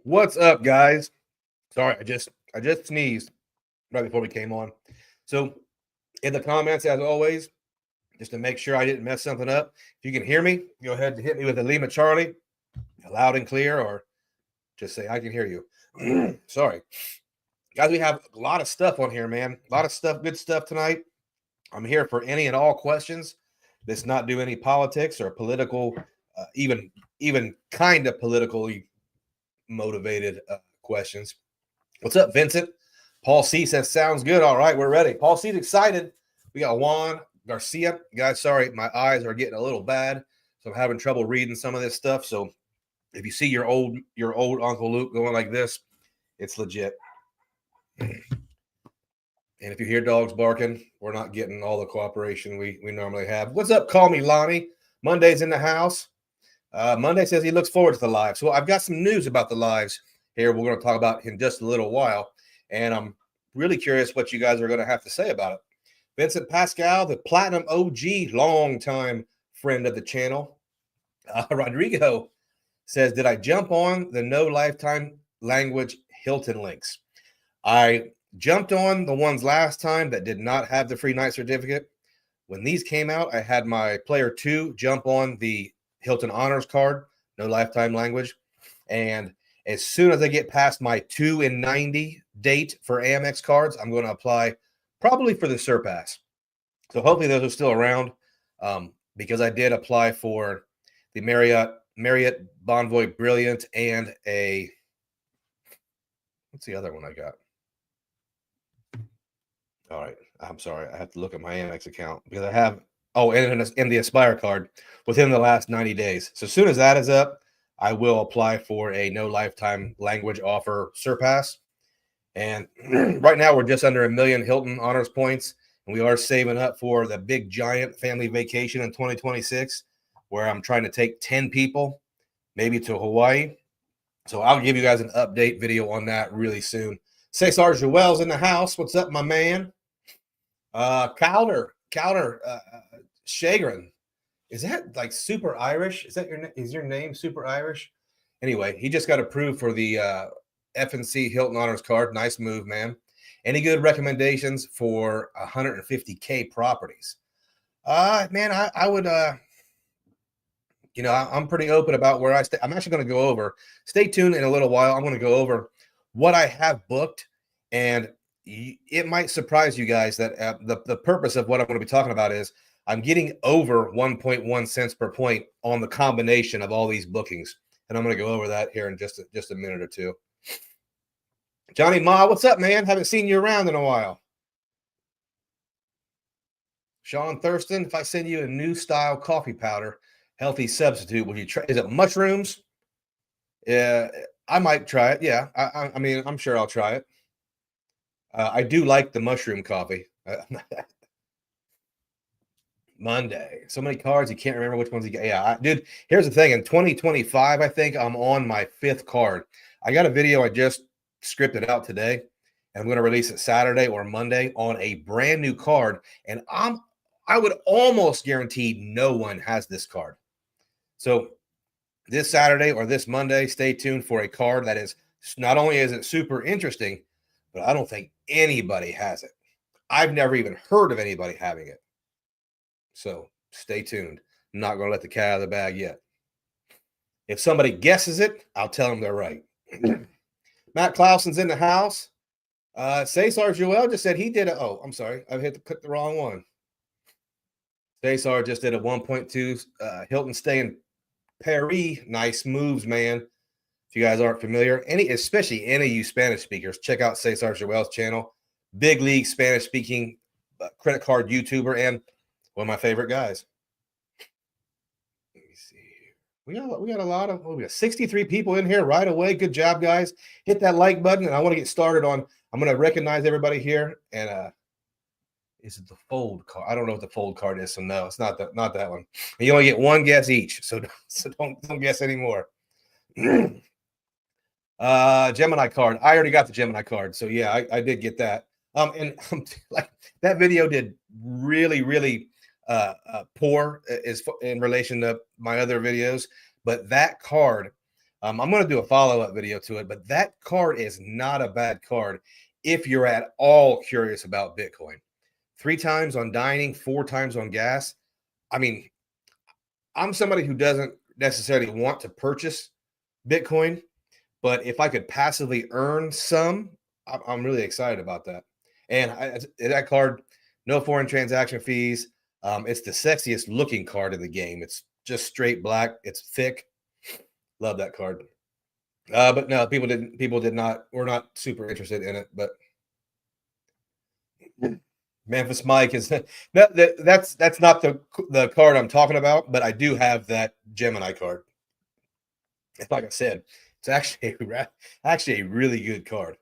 What's up, guys? Sorry, I just sneezed right before we came on. So in the comments, as always, just to make sure I didn't mess something up, if you can hear me, go ahead and hit me with a Lima Charlie, loud and clear, or just say I can hear you. Sorry. Guys, we have a lot of stuff on here, man. A lot of stuff, good stuff tonight. I'm here for any and all questions. Let's not do any politics or political, even kind of politically motivated questions. What's up, Vincent? Paul C says, sounds good. All right, we're ready. Paul C's excited. We got Juan Garcia. Guys, sorry, my eyes are getting a little bad, so I'm having trouble reading some of this stuff. So if you see your old Uncle Luke going like this, it's legit. And if you hear dogs barking, we're not getting all the cooperation we normally have. What's up? Call me Lonnie. Monday's in the house. Monday says he looks forward to the live. So I've got some news about the lives here. We're going to talk about in just a little while. And I'm really curious what you guys are going to have to say about it. Vincent Pascal, the Platinum OG, longtime friend of the channel. Rodrigo says, did I jump on the no lifetime language Hilton links? I jumped on the ones last time that did not have the free night certificate. When these came out, I had my player 2 jump on the Hilton Honors card, no lifetime language. And as soon as I get past my 2 in 90 date for Amex cards, I'm going to apply probably for the Surpass. So hopefully those are still around because I did apply for the Marriott Bonvoy Brilliant and a, what's the other one I got? All right. I'm sorry. I have to look at my Amex account because I have, and the Aspire card within the last 90 days. So as soon as that is up, I will apply for a no lifetime language offer Surpass. And right now we're just under 1 million Hilton Honors points. And we are saving up for the big giant family vacation in 2026, where I'm trying to take 10 people, maybe to Hawaii. So I'll give you guys an update video on that really soon. Cesar Joel's in the house. What's up, my man? Calder Shagrin. Is that like super Irish? Is your name super Irish? Anyway, he just got approved for the FNC Hilton Honors card. Nice move, man. Any good recommendations for 150K properties? Man, I would, I'm pretty open about where I stay. I'm actually going to go over. Stay tuned in a little while. I'm going to go over what I have booked, and it might surprise you guys that the purpose of what I'm going to be talking about is I'm getting over 1.1 cents per point on the combination of all these bookings, and I'm going to go over that here in just a minute or two. Johnny Ma, what's up, man? Haven't seen you around in a while. Sean Thurston, if I send you a new style coffee powder, healthy substitute, will you try? Is it mushrooms? Yeah, I might try it. Yeah, I mean, I'm sure I'll try it. I do like the mushroom coffee. Monday. So many cards, you can't remember which ones you get. Yeah, dude, here's the thing. In 2025, I think I'm on my 5th card. I got a video I just scripted out today, and I'm going to release it Saturday or Monday on a brand new card. And I would almost guarantee no one has this card. So this Saturday or this Monday, stay tuned for a card that is not only is it super interesting, but I don't think anybody has it. I've never even heard of anybody having it. So stay tuned. I'm not going to let the cat out of the bag yet. If somebody guesses it, I'll tell them they're right. Matt Clausen's in the house. Cesar Joel just said he did a, I'm sorry. I clicked the wrong one. Cesar just did a 1.2 Hilton stay in Paris. Nice moves, man. If you guys aren't familiar, especially any of you Spanish speakers, check out Cesar Joel's channel. Big league Spanish speaking credit card YouTuber and one of my favorite guys. Let me see. We got a lot of, we got 63 people in here right away. Good job, guys. Hit that like button, and I want to get started on, I'm going to recognize everybody here. And is it the fold card? I don't know what the fold card is, so no, it's not that one. And you only get one guess each, so don't guess anymore. Gemini card. I already got the Gemini card, so yeah, I did get that. And like that video did really, really poor is in relation to my other videos, but that card I'm going to do a follow-up video to it, but that card is not a bad card if you're at all curious about Bitcoin. 3 times on dining, 4 times on gas. I mean, I'm somebody who doesn't necessarily want to purchase Bitcoin, but if I could passively earn some, I'm really excited about that. And that card, no foreign transaction fees. It's the sexiest looking card in the game. It's just straight black. It's thick. Love that card. But no, people were not super interested in it. But Memphis Mike is that's not the card I'm talking about. But I do have that Gemini card. Like I said, it's actually a really good card.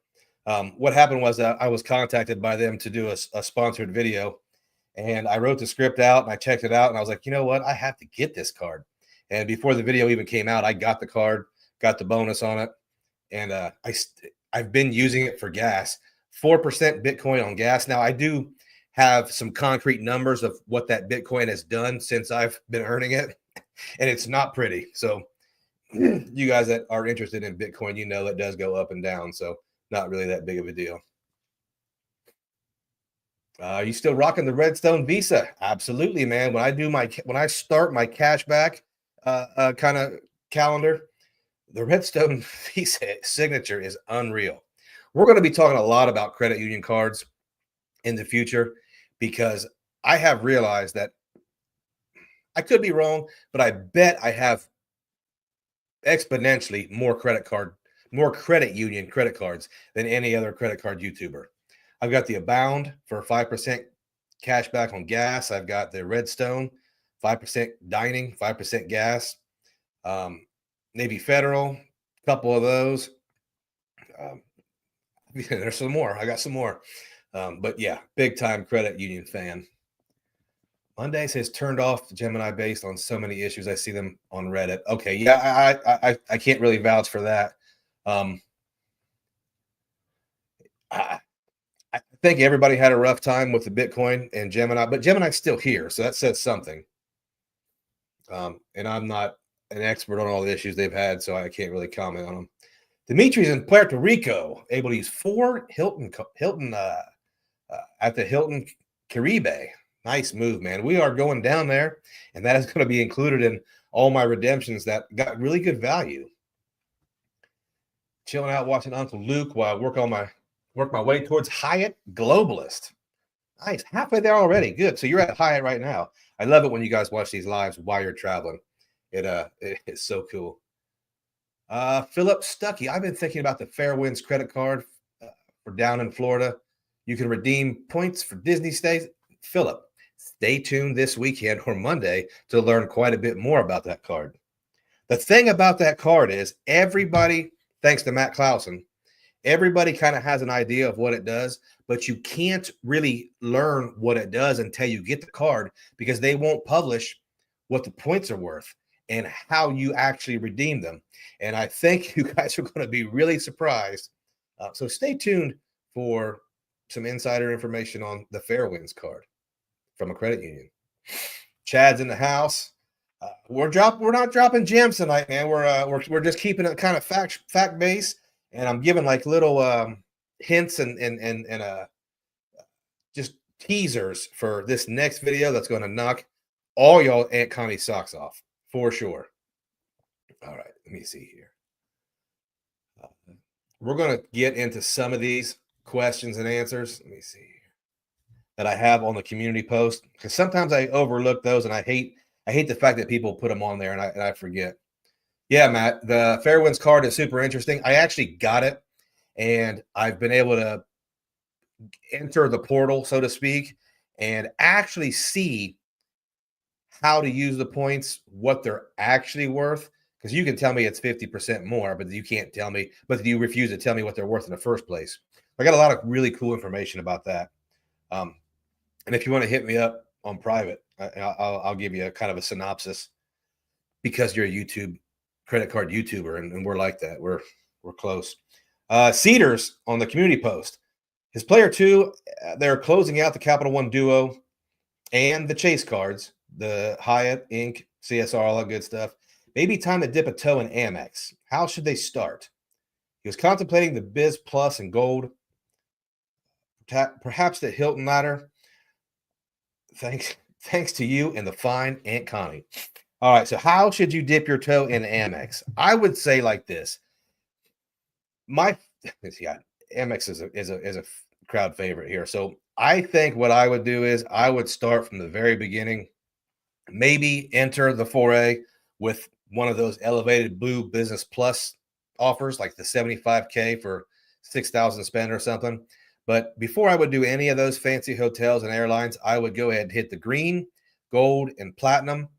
What happened was I was contacted by them to do a sponsored video, and I wrote the script out and I checked it out, and I was like, you know what, I have to get this card. And before the video even came out, I got the card, got the bonus on it, and I've been using it for gas. 4% Bitcoin on gas. Now I do have some concrete numbers of what that Bitcoin has done since I've been earning it, and it's not pretty. So you guys that are interested in Bitcoin, you know it does go up and down. So not really that big of a deal. Are you still rocking the Redstone Visa? Absolutely, man. When I start my cashback kind of calendar, the Redstone Visa signature is unreal. We're going to be talking a lot about credit union cards in the future because I have realized that I could be wrong, but I bet I have exponentially more credit union credit cards than any other credit card YouTuber. I've got the Abound for 5% cash back on gas. I've got the Redstone, 5% dining, 5% gas. Navy Federal, a couple of those. There's some more. I got some more. But yeah, big time credit union fan. Monday says turned off Gemini based on so many issues. I see them on Reddit. Okay, yeah, I can't really vouch for that. I think everybody had a rough time with the Bitcoin and Gemini, but Gemini's still here, so that says something. And I'm not an expert on all the issues they've had, so I can't really comment on them. Dimitri's in Puerto Rico, able to use 4 Hilton at the Hilton Caribe. Nice move, man. We are going down there, and that is going to be included in all my redemptions that got really good value. Chilling out, watching Uncle Luke while I work my way towards Hyatt Globalist. Nice, halfway there already. Good. So you're at Hyatt right now. I love it when you guys watch these lives while you're traveling. It's so cool. Philip Stuckey. I've been thinking about the Fairwinds credit card for down in Florida. You can redeem points for Disney stays. Philip, stay tuned this weekend or Monday to learn quite a bit more about that card. The thing about that card is everybody, thanks to Matt Clausen, everybody kind of has an idea of what it does, but you can't really learn what it does until you get the card because they won't publish what the points are worth and how you actually redeem them. And I think you guys are going to be really surprised. So stay tuned for some insider information on the Fairwinds card from a credit union. Chad's in the house. We're not dropping gems tonight, man. We're just keeping it kind of fact based, and I'm giving like little hints and just teasers for this next video that's going to knock all y'all Aunt Connie socks off for sure. All right, let me see here. We're going to get into some of these questions and answers. Let me see here that I have on the community post because sometimes I overlook those, and I hate the fact that people put them on there and I forget. Yeah, Matt, the Fairwinds card is super interesting. I actually got it, and I've been able to enter the portal, so to speak, and actually see how to use the points, what they're actually worth. Because you can tell me it's 50% more, but you can't tell me, but you refuse to tell me what they're worth in the first place. I got a lot of really cool information about that. And if you want to hit me up on private, I'll give you a kind of a synopsis because you're a YouTube credit card YouTuber, and we're like that. We're close. Cedars on the community post. His player 2, they're closing out the Capital One Duo and the Chase cards, the Hyatt, Inc., CSR, all that good stuff. Maybe time to dip a toe in Amex. How should they start? He was contemplating the Biz Plus and Gold, perhaps the Hilton ladder. Thanks to you and the fine Aunt Connie. All right, so how should you dip your toe in Amex? I would say like this. Amex is a crowd favorite here. So I think what I would do is I would start from the very beginning, maybe enter the foray with one of those elevated blue business plus offers, like the 75K for 6,000 spend or something. But before I would do any of those fancy hotels and airlines, I would go ahead and hit the green, gold, and platinum.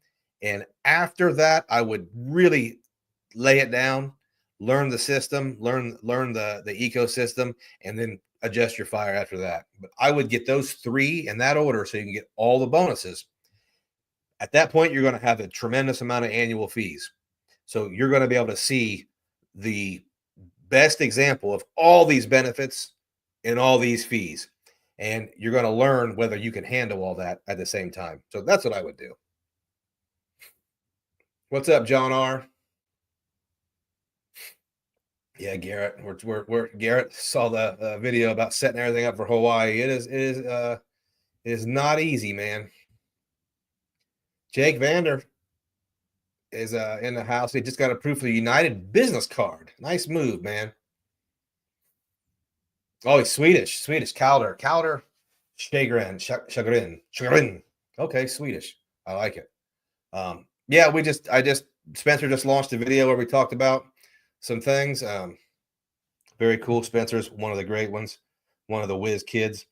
And after that, I would really lay it down, learn the system, learn the ecosystem, and then adjust your fire after that. But I would get those three in that order so you can get all the bonuses. At that point, you're going to have a tremendous amount of annual fees. So you're going to be able to see the best example of all these benefits and all these fees. And you're going to learn whether you can handle all that at the same time. So that's what I would do. What's up, John R? Yeah, Garrett. We're Garrett saw the video about setting everything up for Hawaii. It is not easy, man. Jake Vander is in the house. He just got approved for the United business card. Nice move, man. Oh, he's Swedish. Calder. Chagrin. Okay, Swedish. I like it. Spencer just launched a video where we talked about some things. Very cool. Spencer's one of the great ones, one of the whiz kids.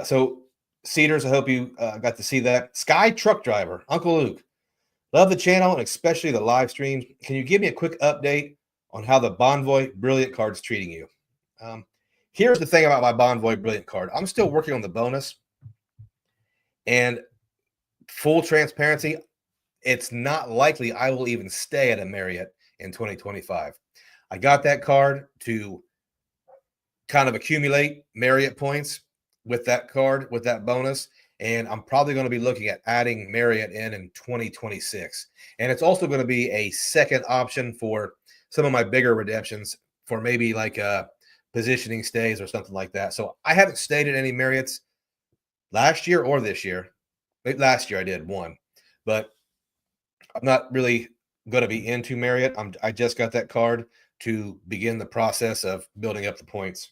So Cedars, I hope you got to see that. Sky Truck Driver, Uncle Luke. Love the channel and especially the live streams. Can you give me a quick update on how the Bonvoy Brilliant card is treating you? Here's the thing about my Bonvoy Brilliant card. I'm still working on the bonus. And full transparency, it's not likely I will even stay at a Marriott in 2025. I got that card to kind of accumulate Marriott points with that card, with that bonus. And I'm probably going to be looking at adding Marriott in 2026. And it's also going to be a second option for some of my bigger redemptions for maybe like positioning stays or something like that. So I haven't stayed at any Marriotts last year or this year. Last year I did one, but I'm not really going to be into Marriott. I just got that card to begin the process of building up the points.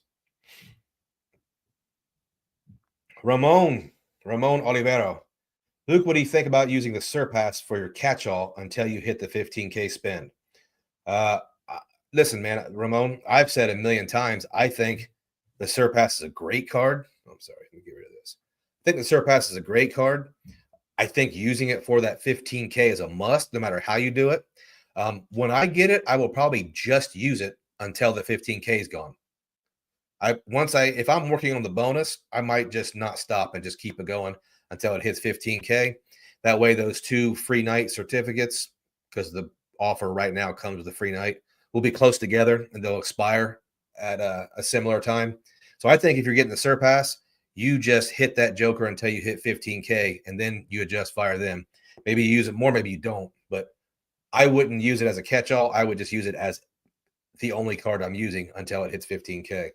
Ramon Olivero. Luke, what do you think about using the Surpass for your catch-all until you hit the 15K spend? Listen, man, Ramon, I've said a million times, I think the Surpass is a great card. I'm sorry, let me get rid of this. I think the Surpass is a great card. I think using it for that 15K is a must, no matter how you do it. When I get it, I will probably just use it until the 15K is gone. If I'm working on the bonus, I might just not stop and just keep it going until it hits 15K. That way, those 2 free night certificates, because the offer right now comes with a free night, will be close together and they'll expire at a similar time. So I think if you're getting the Surpass, you just hit that joker until you hit 15K, and then you adjust fire them. Maybe you use it more, maybe you don't, but I wouldn't use it as a catch-all. I would just use it as the only card I'm using until it hits 15K.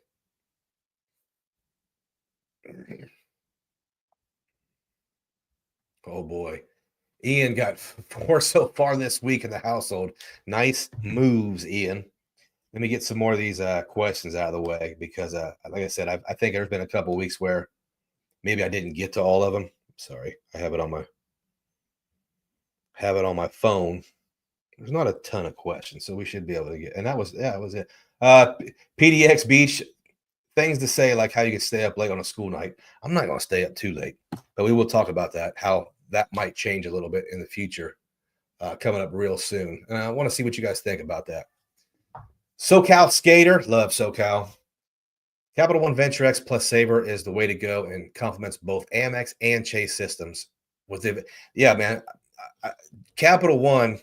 Oh, boy. Ian got 4 so far this week in the household. Nice moves, Ian. Let me get some more of these questions out of the way because, like I said, I think there's been a couple of weeks where maybe I didn't get to all of them. Sorry, I have it on my phone. There's not a ton of questions, so we should be able to get. And that was it. PDX Beach, things to say like how you can stay up late on a school night. I'm not going to stay up too late, but we will talk about that, how that might change a little bit in the future, coming up real soon. And I want to see what you guys think about that. SoCal Skater, love SoCal. Capital One Venture X plus Savor is the way to go and complements both Amex and Chase systems. Yeah, man. Capital One,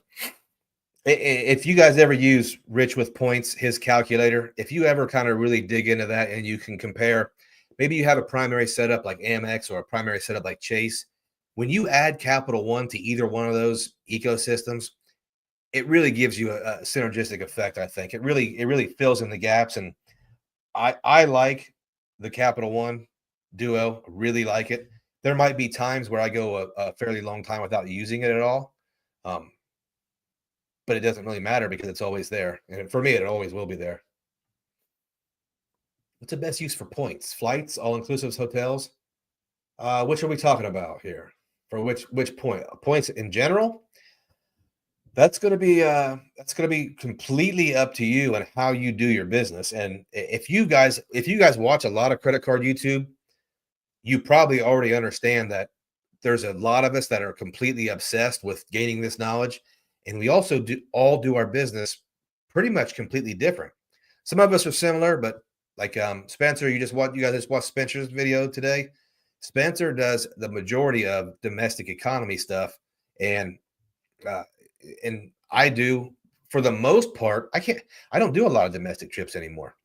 if you guys ever use Rich with Points, his calculator, if you ever kind of really dig into that and you can compare, maybe you have a primary setup like Amex or a primary setup like Chase. When you add Capital One to either one of those ecosystems, it really gives you a synergistic effect. I think it really fills in the gaps, and I like the Capital One Duo. Really like it. There might be times where I go a fairly long time without using it at all, um, but it doesn't really matter because it's always there, and for me, it always will be there. What's the best use for points? Flights, all inclusive hotels. Which are we talking about here? For which point? Points in general? That's gonna be completely up to you and how you do your business. And if you guys watch a lot of credit card YouTube, you probably already understand that there's a lot of us that are completely obsessed with gaining this knowledge, and we also do our business pretty much completely different. Some of us are similar, but like Spencer, you guys just watched Spencer's video today. Spencer does the majority of domestic economy stuff, and uh, and I do for the most part. I don't do a lot of domestic trips anymore.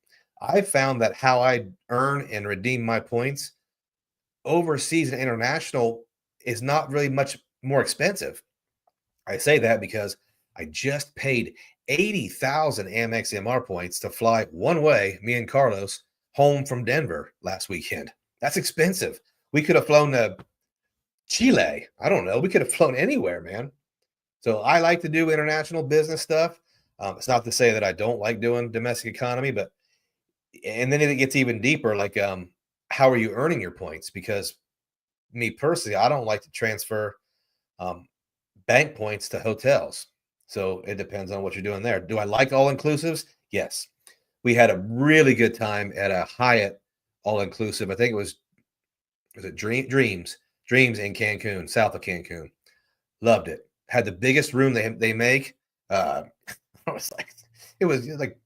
I found that how I earn and redeem my points overseas and international is not really much more expensive. I say that because I just paid 80,000 Amex MR points to fly one way, me and Carlos, home from Denver last weekend. That's expensive. We could have flown to Chile. I don't know. We could have flown anywhere, man. So I like to do international business stuff. It's not to say that I don't like doing domestic economy, but and then it gets even deeper. Like, how are you earning your points? Because me personally, I don't like to transfer um, bank points to hotels. So it depends on what you're doing there. Do I like all inclusives? Yes. We had a really good time at a Hyatt all inclusive. I think was it Dreams in Cancun, south of Cancun. Loved it. Had the biggest room they make. I was like, it was like,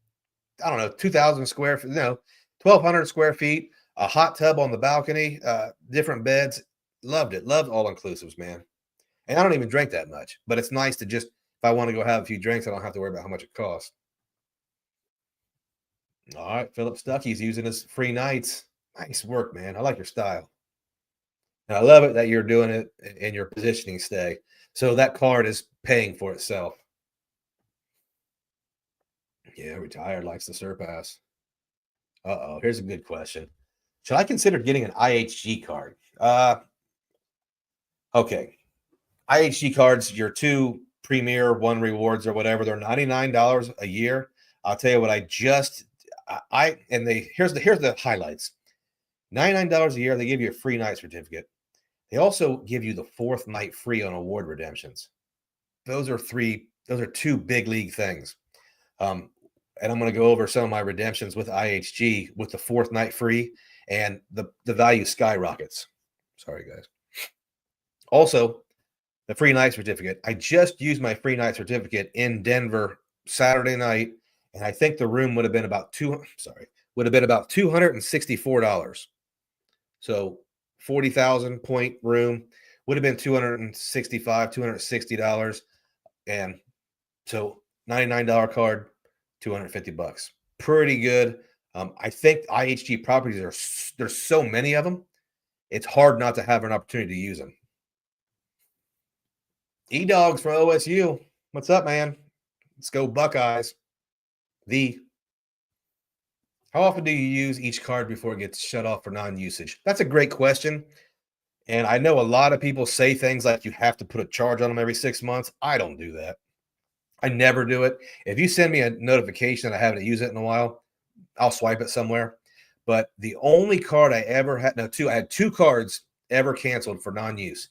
I don't know, 2,000 square feet, no, 1,200 square feet, a hot tub on the balcony, different beds. Loved it. Loved all inclusives, man. And I don't even drink that much, but it's nice to just, if I want to go have a few drinks, I don't have to worry about how much it costs. All right. Philip Stuckey's using his free nights. Nice work, man. I like your style. And I love it that you're doing it in your positioning stay. So that card is paying for itself. Yeah, retired likes the surpass. Uh-oh, here's a good question. Should I consider getting an IHG card? Okay. IHG cards, your two premier one rewards or whatever, they're $99 a year. I'll tell you what, here's the highlights. $99 a year, they give you a free night certificate. They also give you the fourth night free on award redemptions. Those are two big league things. And I'm going to go over some of my redemptions with IHG with the fourth night free, and the value skyrockets. Sorry, guys. Also, the free night certificate. I just used my free night certificate in Denver Saturday night, and I think the room would have been about $264. So 40,000 point room would have been $260. And so $99 card, $250. Pretty good. I think IHG properties there's so many of them. It's hard not to have an opportunity to use them. E-Dogs from OSU. What's up, man? Let's go Buckeyes. How often do you use each card before it gets shut off for non-usage? That's a great question. And I know a lot of people say things like you have to put a charge on them every 6 months. I don't do that. I never do it. If you send me a notification that I haven't used it in a while, I'll swipe it somewhere. But the only card I ever had, I had two cards ever canceled for non-use.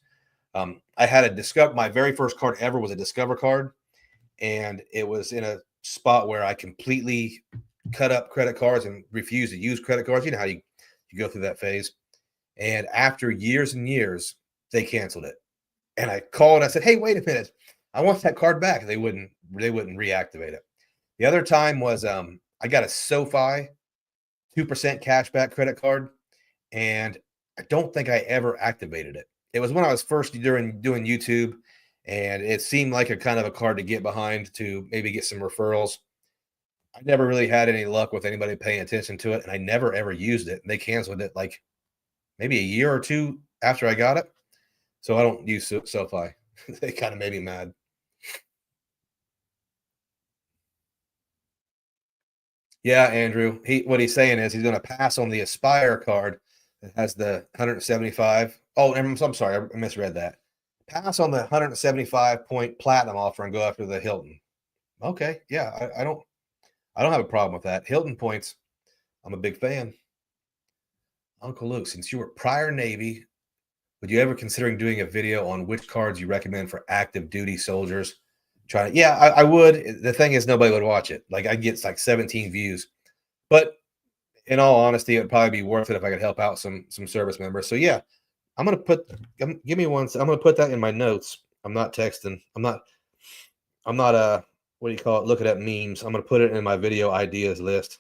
I had my very first card ever was a Discover card, and it was in a spot where I completely cut up credit cards and refused to use credit cards. You know how you go through that phase. And after years and years, they canceled it. And I called and I said, "Hey, wait a minute. I want that card back." They wouldn't reactivate it. The other time was I got a SoFi 2% cashback credit card, and I don't think I ever activated it. It was when I was first doing YouTube, and it seemed like a kind of a card to get behind to maybe get some referrals. I never really had any luck with anybody paying attention to it, and I never ever used it. And they canceled it like maybe a year or two after I got it. So I don't use SoFi. They kind of made me mad. Yeah, Andrew. What he's saying is he's going to pass on the Aspire card that has the 175. Oh, I'm sorry, I misread that. Pass on the 175 point platinum offer and go after the Hilton. Okay, yeah, I don't have a problem with that. Hilton points, I'm a big fan. Uncle Luke, since you were prior Navy, would you ever considering doing a video on which cards you recommend for active duty soldiers? Yeah, I would. The thing is, nobody would watch it. Like, I'd get like 17 views, but in all honesty, it would probably be worth it if I could help out some service members. So yeah, I'm gonna give me one. I'm gonna put that in my notes. I'm not texting. I'm not what do you call it? Looking at memes. I'm gonna put it in my video ideas list.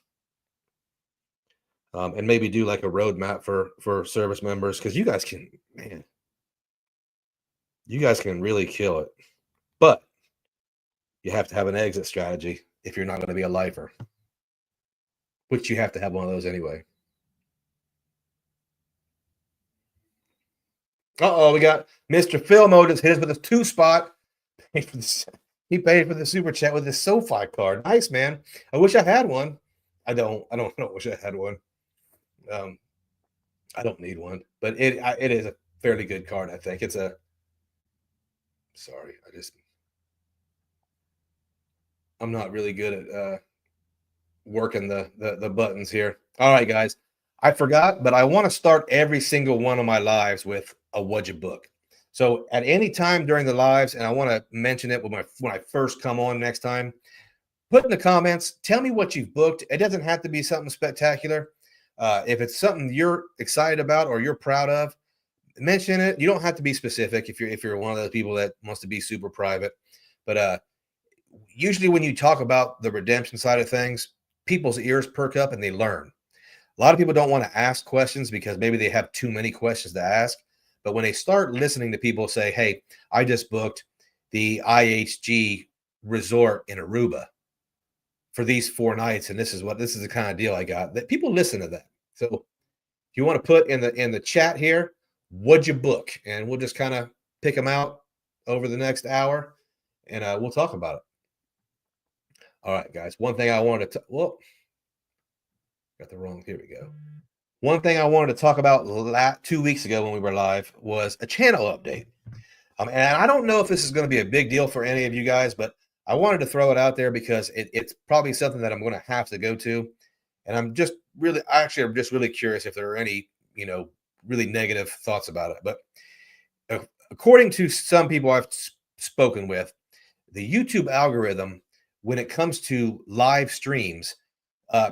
And maybe do like a roadmap for service members, because you guys can, man, you guys can really kill it. But you have to have an exit strategy if you're not going to be a lifer, which you have to have one of those anyway. Uh-oh, we got Mr. Philmo just hit us with a 2-spot. He paid for the super chat with his SoFi card. Nice, man. I wish I had one. I don't wish I had one. I don't need one, but it is a fairly good card, I think. Sorry, I'm not really good at working the buttons here. All right, guys. I forgot, but I want to start every single one of my lives with a "What'd you book?" So at any time during the lives, and I want to mention it when I first come on next time, put in the comments, tell me what you've booked. It doesn't have to be something spectacular. If it's something you're excited about or you're proud of, mention it. You don't have to be specific if you're one of those people that wants to be super private. But usually when you talk about the redemption side of things, people's ears perk up and they learn. A lot of people don't want to ask questions because maybe they have too many questions to ask. But when they start listening to people say, hey, I just booked the IHG resort in Aruba for these 4 nights, and this is the kind of deal I got, that people listen to that. So if you want to put in the chat here, what'd you book? And we'll just kind of pick them out over the next hour, and we'll talk about it. All right, guys. One thing I wanted to got the wrong. Here we go. One thing I wanted to talk about 2 weeks ago when we were live was a channel update. And I don't know if this is going to be a big deal for any of you guys, but I wanted to throw it out there because it's probably something that I'm going to have to go to. And I'm just really curious if there are any, really negative thoughts about it. But according to some people I've spoken with, the YouTube algorithm, when it comes to live streams,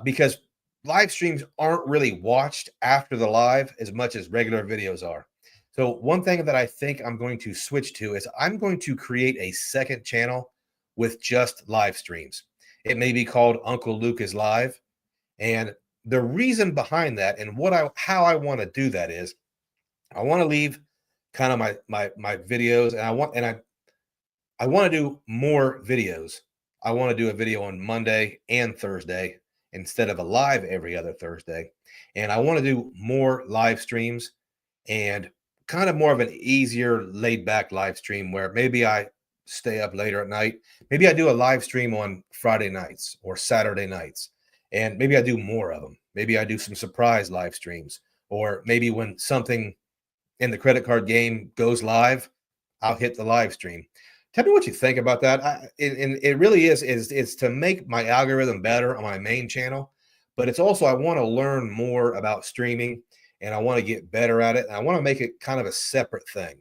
because live streams aren't really watched after the live as much as regular videos are. So one thing that I think I'm going to switch to is I'm going to create a second channel with just live streams. It may be called Uncle Luke is Live. And the reason behind that and how I want to do that is I want to leave kind of my videos, and I want to do more videos. I want to do a video on Monday and Thursday instead of a live every other Thursday. And I want to do more live streams and kind of more of an easier laid back live stream where maybe I stay up later at night. Maybe I do a live stream on Friday nights or Saturday nights, and maybe I do more of them. Maybe I do some surprise live streams, or maybe when something in the credit card game goes live, I'll hit the live stream. Tell me what you think about that. It really is to make my algorithm better on my main channel, but it's also I want to learn more about streaming and I want to get better at it. And I want to make it kind of a separate thing.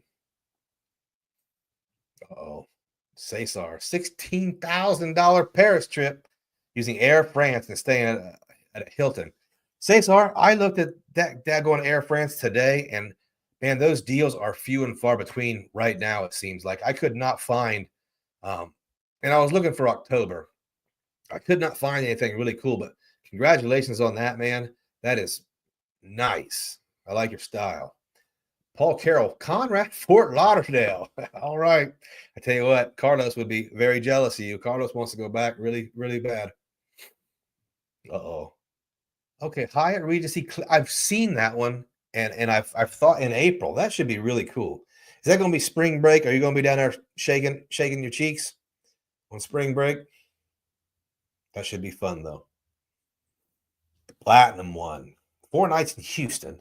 Oh, Cesar, $16,000 Paris trip using Air France and staying at a Hilton. Cesar, I looked at that going to Air France today, and man, those deals are few and far between right now. It seems like I could not find, and I was looking for October. I could not find anything really cool, but congratulations on that, man. That is nice. I like your style. Paul Carroll, Conrad, Fort Lauderdale. All right. I tell you what, Carlos would be very jealous of you. Carlos wants to go back really, really bad. Uh-oh. Okay, Hyatt Regency. I've seen that one, and I've thought in April. That should be really cool. Is that going to be spring break? Are you going to be down there shaking your cheeks on spring break? That should be fun, though. Platinum one. 4 nights in Houston.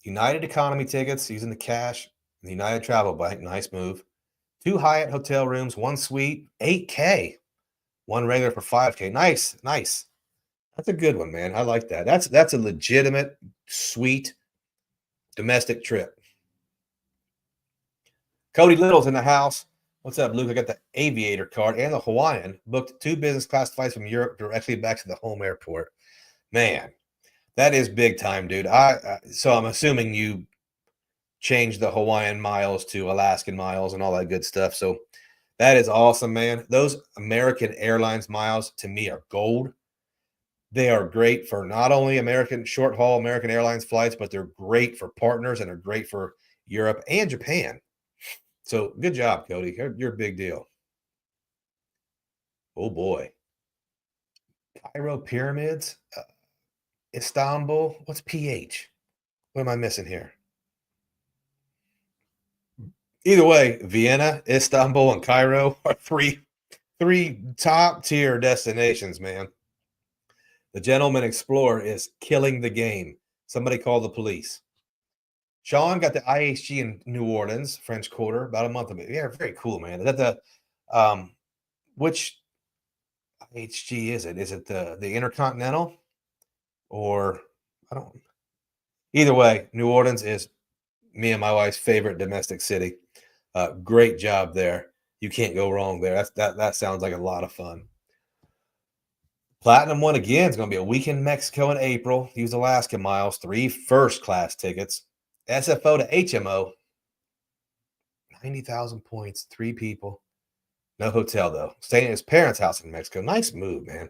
United Economy tickets using the cash. The United Travel Bank. Nice move. 2 Hyatt hotel rooms, 1 suite, $8K. 1 regular for $5K. Nice, nice. That's a good one, man. I like that. That's a legitimate, sweet domestic trip. Cody Little's in the house. What's up, Luke? I got the aviator card and the Hawaiian. Booked 2 business class flights from Europe directly back to the home airport. Man, that is big time, dude. So I'm assuming you changed the Hawaiian miles to Alaskan miles and all that good stuff. So that is awesome, man. Those American Airlines miles to me are gold. They are great for not only short haul American Airlines flights, but they're great for partners and they're great for Europe and Japan. So good job, Cody. You're a big deal. Oh boy. Cairo pyramids, Istanbul. What's PH? What am I missing here? Either way, Vienna, Istanbul, and Cairo are three top tier destinations, man. The Gentleman Explorer is killing the game. Somebody call the police. Sean got the IHG in New Orleans, French Quarter, about a month ago. Yeah, very cool, man. Is that the which IHG is it? Is it the Intercontinental? Or I don't. Either way, New Orleans is me and my wife's favorite domestic city. Great job there. You can't go wrong there. That sounds like a lot of fun. Platinum one again is going to be a week in Mexico in April. Use Alaska miles, 3 first class tickets. SFO to HMO, 90,000 points, 3 people. No hotel though. Staying at his parents' house in Mexico. Nice move, man.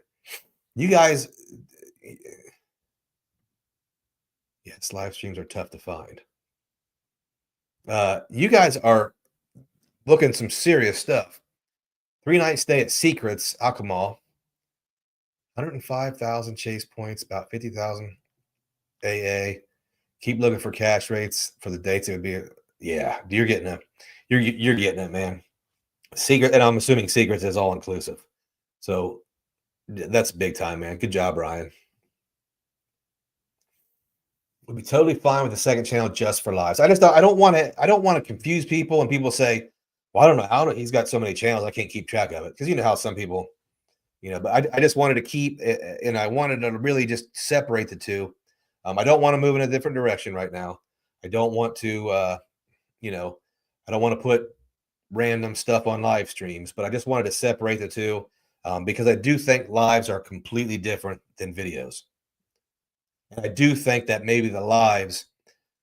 You guys, yes, live streams are tough to find. You guys are looking some serious stuff. 3-night stay at Secrets, Akumal. 105,000 Chase points, about 50,000 AA. Keep looking for cash rates for the dates. It would be, yeah, you're getting it. You're getting it, man. Secret, and I'm assuming Secrets is all inclusive. So that's big time, man. Good job, Ryan. We'll be totally fine with the second channel just for lives. I don't want to confuse people and people say, well, I don't know. He's got so many channels, I can't keep track of it. Because you know how some people, but I just wanted to keep it, and I wanted to really just separate the two. I don't want to move in a different direction right now. I don't want to, I don't want to put random stuff on live streams, but I just wanted to separate the two because I do think lives are completely different than videos. And I do think that maybe the lives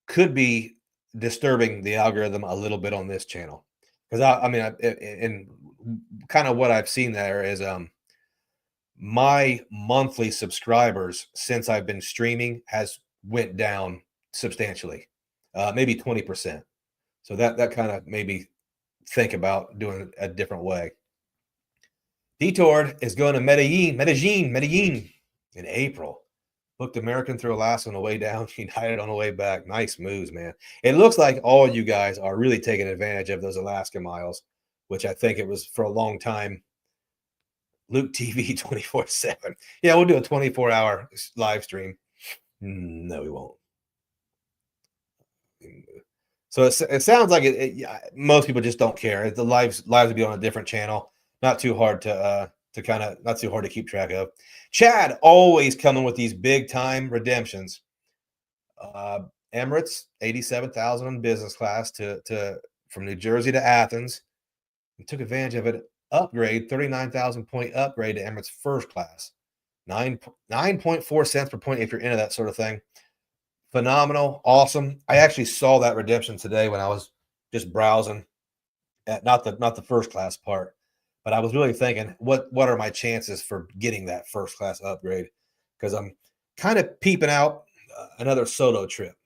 could be disturbing the algorithm a little bit on this channel. Because and kind of what I've seen there is my monthly subscribers since I've been streaming has went down substantially, maybe 20%. So that kind of made me think about doing it a different way. Detoured is going to Medellin in April. Booked American through Alaska on the way down, United on the way back. Nice moves, man. It looks like all you guys are really taking advantage of those Alaska miles, which I think it was for a long time. Luke TV 24/7. Yeah, we'll do a 24-hour live stream. No, we won't. So it sounds like most people just don't care. The lives would be on a different channel. Not too hard to not too hard to keep track of. Chad always coming with these big time redemptions. Emirates 87,000 in business class to from New Jersey to Athens. We took advantage of it. Upgrade 39,000 point upgrade to Emirates first class. 9.4 cents per point if you're into that sort of thing. Phenomenal, awesome. I actually saw that redemption today when I was just browsing at not the first class part, but I was really thinking, what are my chances for getting that first class upgrade? Because I'm kind of peeping out another solo trip.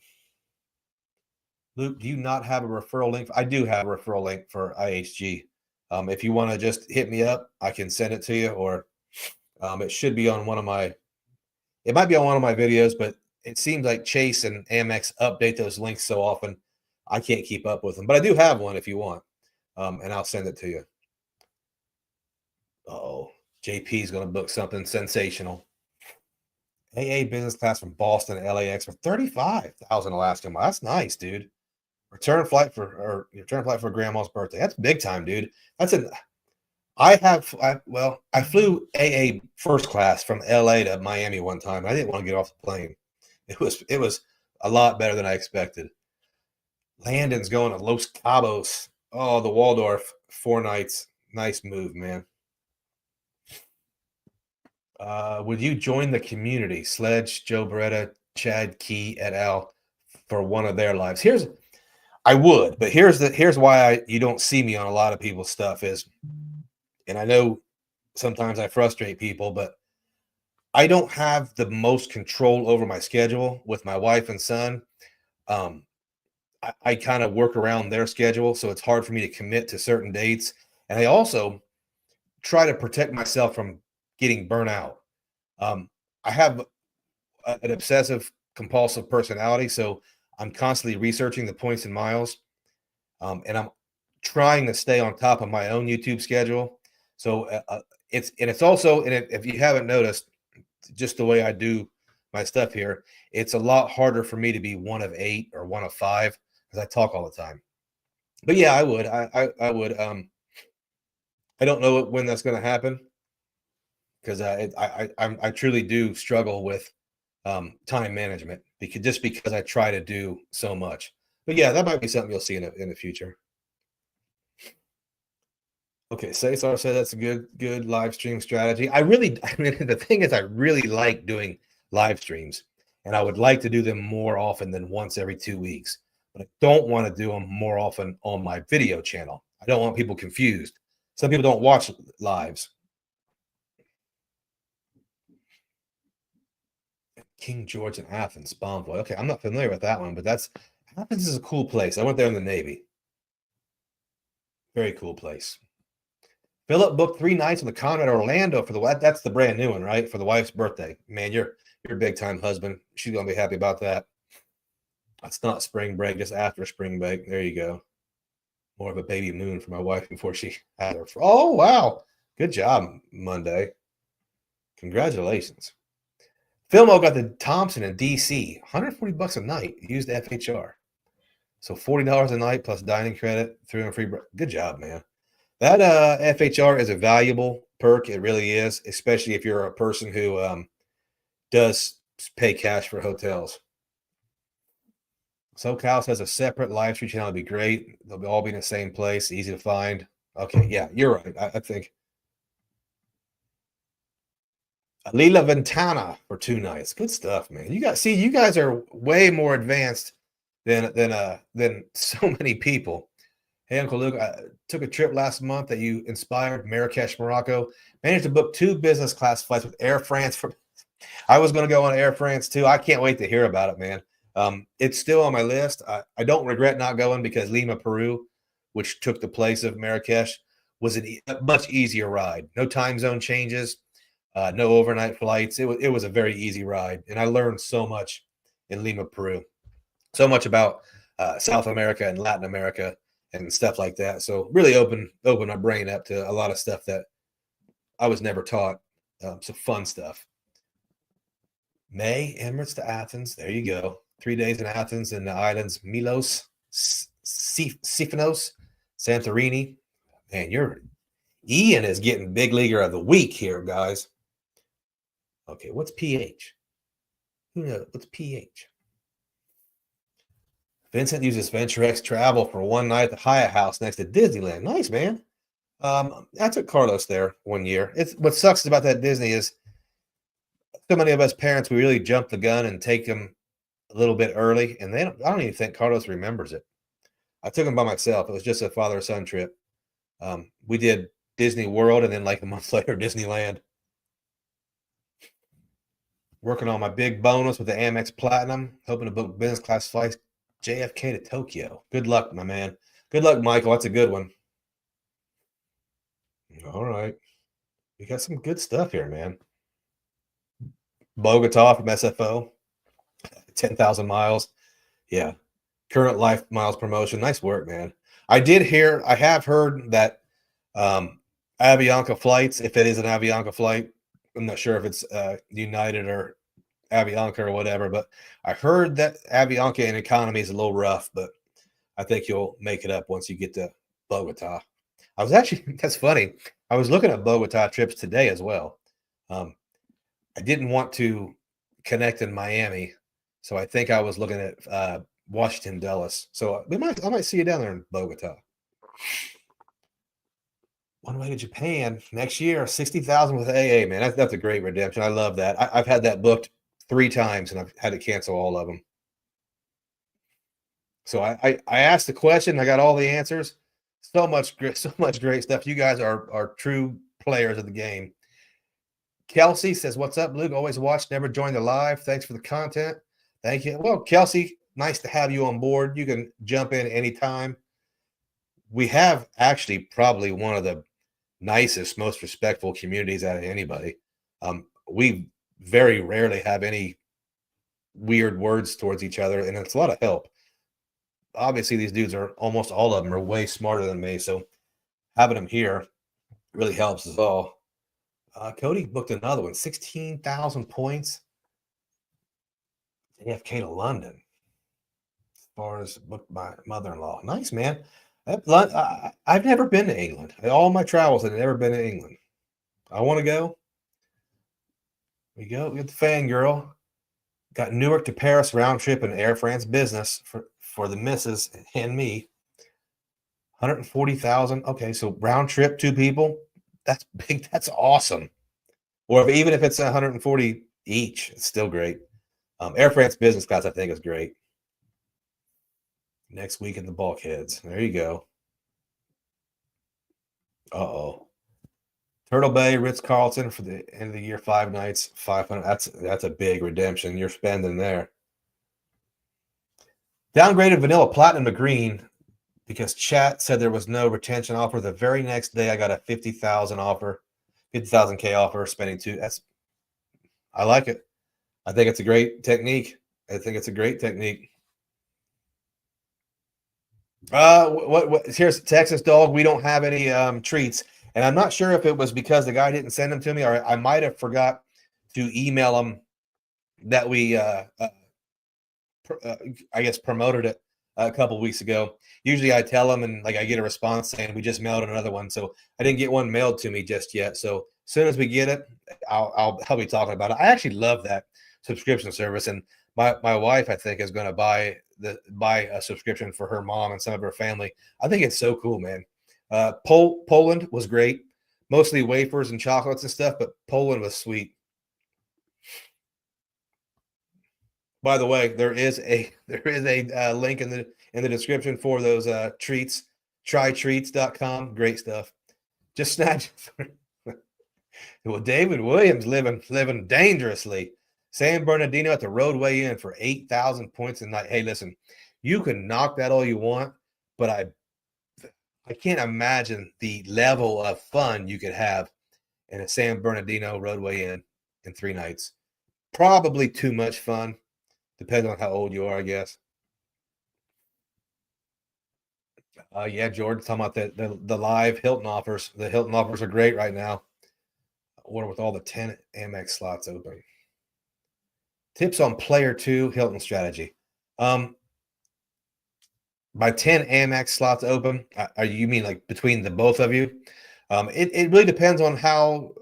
Luke, do you not have a referral link? I do have a referral link for IHG. If you want to just hit me up, I can send it to you, or it should be on one of my. It might be on one of my videos, but it seems like Chase and Amex update those links so often, I can't keep up with them. But I do have one if you want, and I'll send it to you. JP is going to book something sensational. AA business class from Boston to LAX for 35,000 Alaska miles. That's nice, dude. Return flight for grandma's birthday. That's big time, dude. That's an I flew AA first class from LA to Miami one time. I didn't want to get off the plane. It was a lot better than I expected. Landon's going to Los Cabos. Oh, the Waldorf, 4 nights. Nice move, man. Would you join the community? Sledge, Joe Beretta, Chad Key et al. For one of their lives. I would, but here's why you don't see me on a lot of people's stuff is, and I know sometimes I frustrate people, but I don't have the most control over my schedule with my wife and son. I kind of work around their schedule, so it's hard for me to commit to certain dates. And I also try to protect myself from getting burnt out. I have an obsessive compulsive personality, so I'm constantly researching the points and miles, and I'm trying to stay on top of my own YouTube schedule. So it's also, and if you haven't noticed, just the way I do my stuff here, it's a lot harder for me to be one of 8 or one of 5 because I talk all the time. But yeah, I would. I would. I don't know when that's going to happen because I truly do struggle with time management because I try to do so much. But yeah, that might be something you'll see in the future. Okay, Cesar said that's a good live stream strategy. I mean, the thing is, I really like doing live streams, and I would like to do them more often than once every 2 weeks. But I don't want to do them more often on my video channel. I don't want people confused. Some people don't watch lives. King George in Athens, Bomboy. Okay, I'm not familiar with that one, but Athens is a cool place. I went there in the Navy. Very cool place. Philip booked 3 nights on the Conrad Orlando for that's the brand new one, right? For the wife's birthday. Man, you're a big time husband. She's gonna be happy about that. That's not spring break, just after spring break. There you go. More of a baby moon for my wife before she had her. Oh wow, good job, Monday. Congratulations. Philmo got the Thompson in DC, $140 a night. Used FHR, so $40 a night plus dining credit, 3 on free. Good job, man. That FHR is a valuable perk. It really is, especially if you're a person who does pay cash for hotels. SoCal has a separate live stream channel. It'd be great. They'll all be in the same place, easy to find. Okay, yeah, you're right. I think Lila Ventana for 2 nights. Good stuff, man. You guys are way more advanced than so many people. Hey, Uncle Luke, I took a trip last month that you inspired, Marrakesh, Morocco. Managed to book 2 business class flights with Air France. I was going to go on Air France too. I can't wait to hear about it, man. It's still on my list. I don't regret not going because Lima, Peru, which took the place of Marrakesh, was a much easier ride. No time zone changes, no overnight flights. It was a very easy ride, and I learned so much in Lima, Peru. So much about South America and Latin America and stuff like that. So really open my brain up to a lot of stuff that I was never taught. Some fun stuff. May, Emirates to Athens. There you go. 3 days in Athens and the islands, Milos, Sifonos, Santorini. Man, Ian is getting big leaguer of the week here, guys. Okay, what's PH? Who knows? What's PH? Vincent uses VentureX travel for 1 night at the Hyatt House next to Disneyland. Nice, man. I took Carlos there 1 year. What sucks about that Disney is so many of us parents, we really jump the gun and take them a little bit early, and I don't even think Carlos remembers it. I took him by myself. It was just a father-son trip. We did Disney World, and then like a month later, Disneyland. Working on my big bonus with the Amex Platinum, hoping to book business class flights JFK to Tokyo. Good luck, my man. Good luck, Michael. That's a good one. All right. We got some good stuff here, man. Bogota from SFO, 10,000 miles. Yeah. Current life miles promotion. Nice work, man. I have heard that Avianca flights, if it is an Avianca flight, I'm not sure if it's United or Avianca or whatever. But I heard that Avianca in economy is a little rough, but I think you'll make it up once you get to Bogota. I was actually, that's funny. I was looking at Bogota trips today as well. I didn't want to connect in Miami, so I think I was looking at Washington Dulles. So I might see you down there in Bogota. One way to Japan next year, 60,000 with AA, man. That's a great redemption. I love that. I've had that booked 3 times and I've had to cancel all of them. So I asked the question, I got all the answers. So much great stuff. You guys are true players of the game. Kelsey says, "What's up, Luke? Always watch, never join the live. Thanks for the content." Thank you. Well, Kelsey, nice to have you on board. You can jump in anytime. We have actually probably one of the nicest, most respectful communities out of anybody. We very rarely have any weird words towards each other, and it's a lot of help. Obviously, these dudes are almost all of them are way smarter than me, so having them here really helps us all. Cody booked another one, 16,000 points. AFK to London. As far as booked my mother-in-law. Nice, man. I've never been to England. All my travels, I've never been to England. I want to go. We go. We got the fangirl. Got Newark to Paris round trip and Air France business for the missus and me. 140,000. Okay, so round trip, 2 people. That's big. That's awesome. Or even if it's 140 each, it's still great. Air France business class, I think, is great. Next week in the Bulkheads. There you go. Uh-oh. Turtle Bay, Ritz-Carlton for the end of the year, 5 nights, 500. That's a big redemption you're spending there. Downgraded vanilla platinum to green because chat said there was no retention offer. The very next day, I got a 50,000 offer, 50,000K offer, spending 2. I like it. I think it's a great technique. Here's Texas Dog. We don't have any treats. And I'm not sure if it was because the guy didn't send them to me, or I might have forgot to email him that we, I guess, promoted it a couple weeks ago. Usually I tell them and I get a response saying we just mailed another one. So I didn't get one mailed to me just yet. So as soon as we get it, I'll be talking about it. I actually love that subscription service. And my wife, I think, is going to buy a subscription for her mom and some of her family. I think it's so cool, man. Poland was great, mostly wafers and chocolates and stuff, but Poland was sweet. By the way, there is a link in the description for those treats. Trytreats.com. Great stuff. Just snatch. Well, David Williams living dangerously. San Bernardino at the Roadway Inn for 8,000 points a night. Hey, listen, you can knock that all you want, but I can't imagine the level of fun you could have in a San Bernardino Roadway Inn in 3 nights. Probably too much fun, depending on how old you are, I guess. Yeah, Jordan, talking about the live Hilton offers. The Hilton offers are great right now. Order with all the 10 Amex slots open. Tips on player 2 Hilton strategy. By 10 Amex slots open, you mean between the both of you? It really depends on how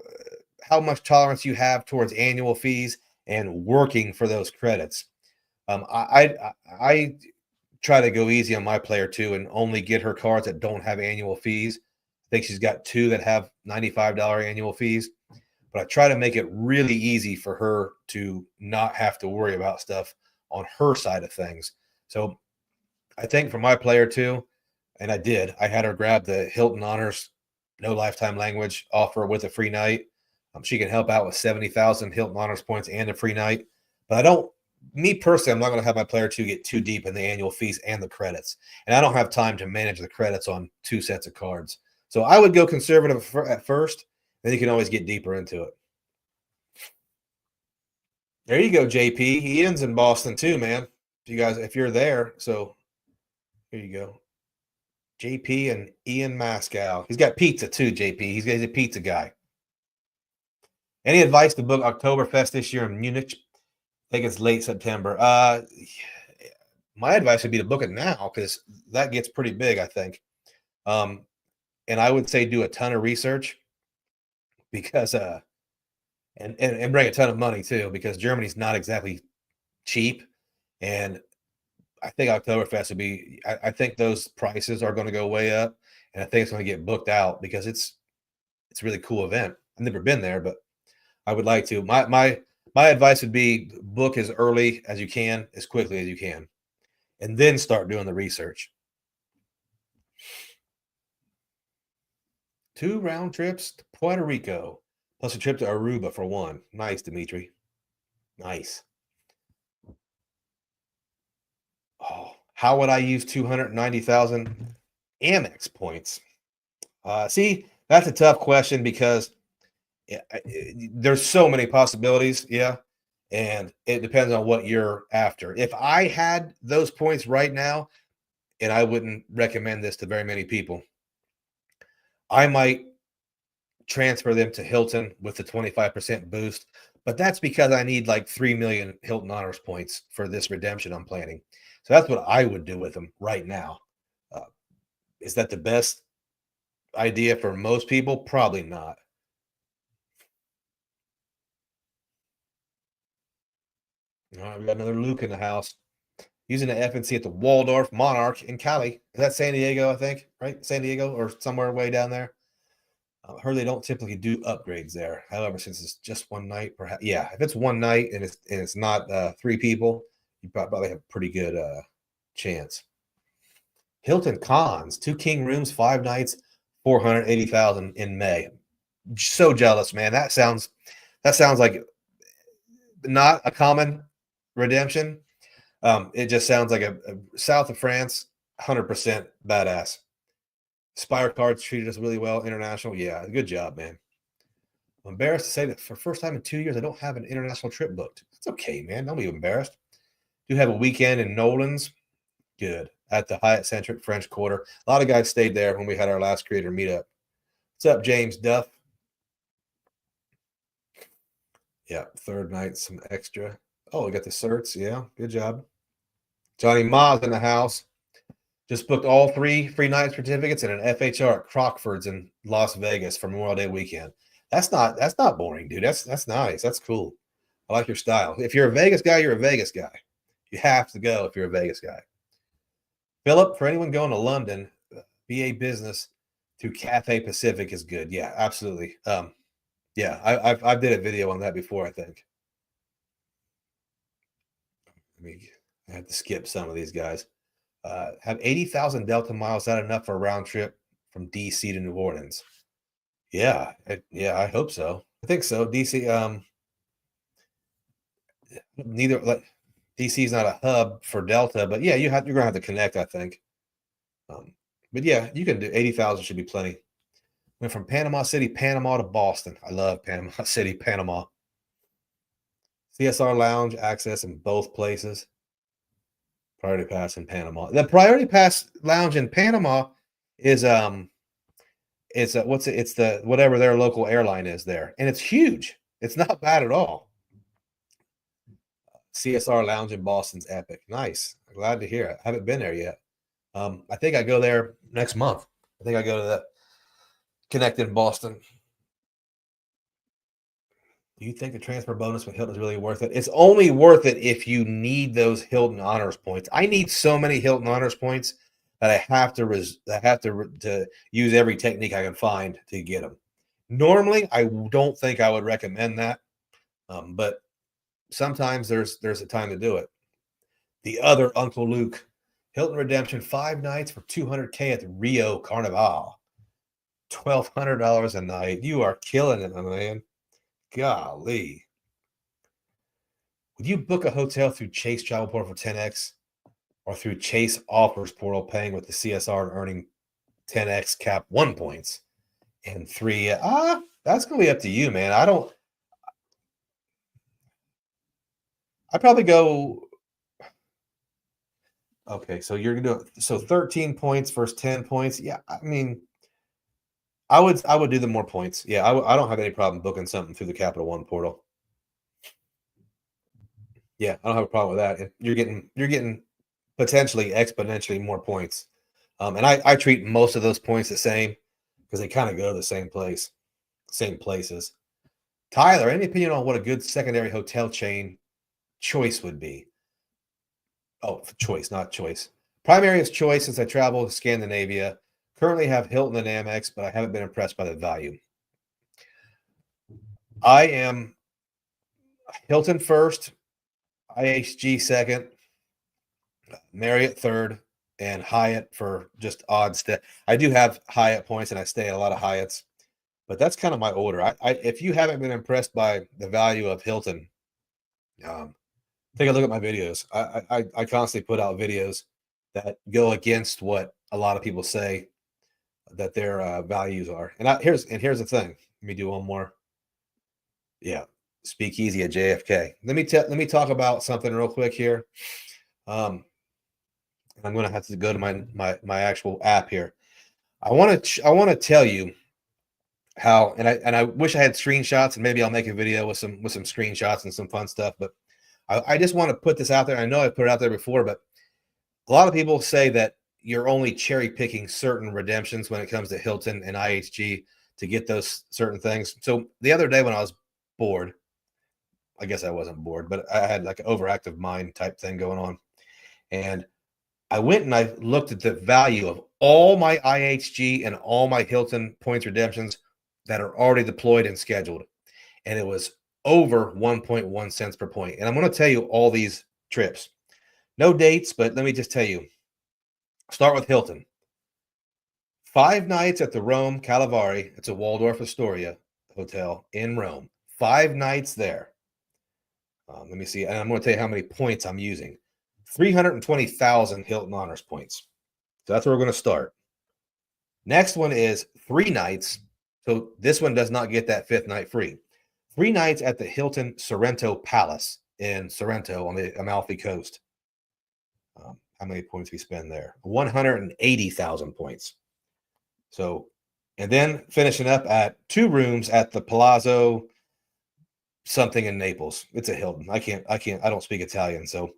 much tolerance you have towards annual fees and working for those credits. I try to go easy on my player 2 and only get her cards that don't have annual fees. I think she's got 2 that have $95 annual fees. But I try to make it really easy for her to not have to worry about stuff on her side of things. So I think for my player 2, and I had her grab the Hilton Honors no lifetime language offer with a free night. She can help out with 70,000 Hilton Honors points and a free night. But me personally, I'm not going to have my player 2 get too deep in the annual fees and the credits. And I don't have time to manage the credits on 2 sets of cards. So I would go conservative at first. Then you can always get deeper into it. There you go, JP. Ian's in Boston too, man. If you're there. So here you go. JP and Ian Mascow. He's got pizza too, JP. He's a pizza guy. Any advice to book Oktoberfest this year in Munich? think it's late September. My advice would be to book it now because that gets pretty big, I think. Um, and I would say do a ton of research because and bring a ton of money too, because Germany's not exactly cheap. And I think Oktoberfest would be I think those prices are going to go way up, and I think it's going to get booked out because it's a really cool event. I've never been there, but I would like to. My advice would be book as early as you can, as quickly as you can, and then start doing the research. 2 round trips to Puerto Rico, plus a trip to Aruba for one. Nice, Dimitri. Nice. Oh, how would I use 290,000 Amex points? See, that's a tough question because there's so many possibilities. Yeah. And it depends on what you're after. If I had those points right now, and I wouldn't recommend this to very many people, I might transfer them to Hilton with the 25% boost. But that's because I need like 3 million Hilton Honors points for this redemption I'm planning. So that's what I would do with them right now. Uh, is that the best idea for most people? Probably not. All right, we got another Luke in the house using the FNC at the Waldorf Monarch in Cali. Is that San Diego, I think, right? San Diego or somewhere way down there. I heard they don't typically do upgrades there. However, since it's just one night, perhaps, yeah, if it's one night and it's not 3 people, you probably have a pretty good chance. Hilton Cons, 2 king rooms, 5 nights, 480,000 in May. So jealous, man. That sounds like not a common redemption. It just sounds like a south of France, 100% badass. Spire Cards treated us really well. International, yeah, good job, man. I'm embarrassed to say that for first time in 2 years, I don't have an international trip booked. It's okay, man. Don't be embarrassed. Do have a weekend in Nolans. Good. At the Hyatt Centric French Quarter. A lot of guys stayed there when we had our last creator meetup. What's up, James Duff? Yeah, third night, some extra. Oh, we got the certs. Yeah, good job. Johnny Ma's in the house. Just booked all 3 free night certificates and an FHR at Crockford's in Las Vegas for Memorial Day weekend. That's not boring, dude. That's nice. That's cool. I like your style. If you're a Vegas guy, you're a Vegas guy. You have to go if you're a Vegas guy. Philip, for anyone going to London, BA business through Cathay Pacific is good. Yeah, absolutely. Yeah, I've did a video on that before, I think. I have to skip some of these guys. Have 80,000 Delta miles. Is that enough for a round trip from DC to New Orleans? Yeah, I hope so. I think so. DC, neither like DC is not a hub for Delta, but yeah, you're gonna have to connect, I think. But yeah, you can do 80,000 should be plenty. Went from Panama City, Panama to Boston. I love Panama City, Panama. CSR Lounge access in both places. Priority Pass in Panama. The Priority Pass Lounge in Panama is it's what's it? It's the whatever their local airline is there, and it's huge. It's not bad at all. CSR Lounge in Boston's epic. Nice. Glad to hear it. I haven't been there yet. I think I go there next month. I think I go to the Connect in Boston. Do you think the transfer bonus with Hilton is really worth it? It's only worth it if you need those Hilton Honors points. I need so many Hilton Honors points that I have to use every technique I can find to get them. Normally, I don't think I would recommend that, but sometimes there's a time to do it. The other Uncle Luke, Hilton Redemption, 5 nights for $200K at the Rio Carnival, $1,200 a night. You are killing it, my man. Golly. Would you book a hotel through Chase Travel Portal for 10x or through Chase Offers Portal, paying with the CSR and earning 10x cap 1 points and 3? That's going to be up to you, man. I'd probably go. Okay, so you're going to do so 13 points versus 10 points. Yeah, I mean, I would do the more points. Yeah, I don't have any problem booking something through the Capital One portal. Yeah, I don't have a problem with that. And you're getting potentially exponentially more points. And I treat most of those points the same because they kind of go to the same place, same places. Tyler, any opinion on what a good secondary hotel chain choice would be? Oh, choice, not choice. Primary is choice since I travel to Scandinavia. Currently have Hilton and Amex, but I haven't been impressed by the value. I am Hilton first, IHG second, Marriott third, and Hyatt for just odd stay. I do have Hyatt points, and I stay at a lot of Hyatts, but that's kind of my order. If you haven't been impressed by the value of Hilton, um, take a look at my videos. I constantly put out videos that go against what a lot of people say that their values are. And here's the thing. Let me do one more. Yeah, speakeasy at JFK. Let me talk about something real quick here. I'm going to have to go to my actual app here. I want to tell you how, and I wish I had screenshots, and maybe I'll make a video with some screenshots and some fun stuff. But I just want to put this out there. I know I put it out there before, but a lot of people say that you're only cherry picking certain redemptions when it comes to Hilton and IHG to get those certain things. So the other day when I was bored, I guess I wasn't bored, but I had like an overactive mind type thing going on. And I went and I looked at the value of all my IHG and all my Hilton points redemptions that are already deployed and scheduled. And it was over 1.1 cents per point. And I'm going to tell you all these trips. No dates, but let me just tell you. Start with Hilton. 5 nights at the Rome Calavare. It's a Waldorf Astoria hotel in Rome. 5 nights there. Let me see. And I'm going to tell you how many points I'm using. 320,000 Hilton Honors points. So that's where we're going to start. Next one is 3 nights. So this one does not get that 5th night free. 3 nights at the Hilton Sorrento Palace in Sorrento on the Amalfi Coast. How many points we spend there? 180,000 points. So, and then finishing up at 2 rooms at the Palazzo something in Naples. It's a Hilton. I don't speak Italian. So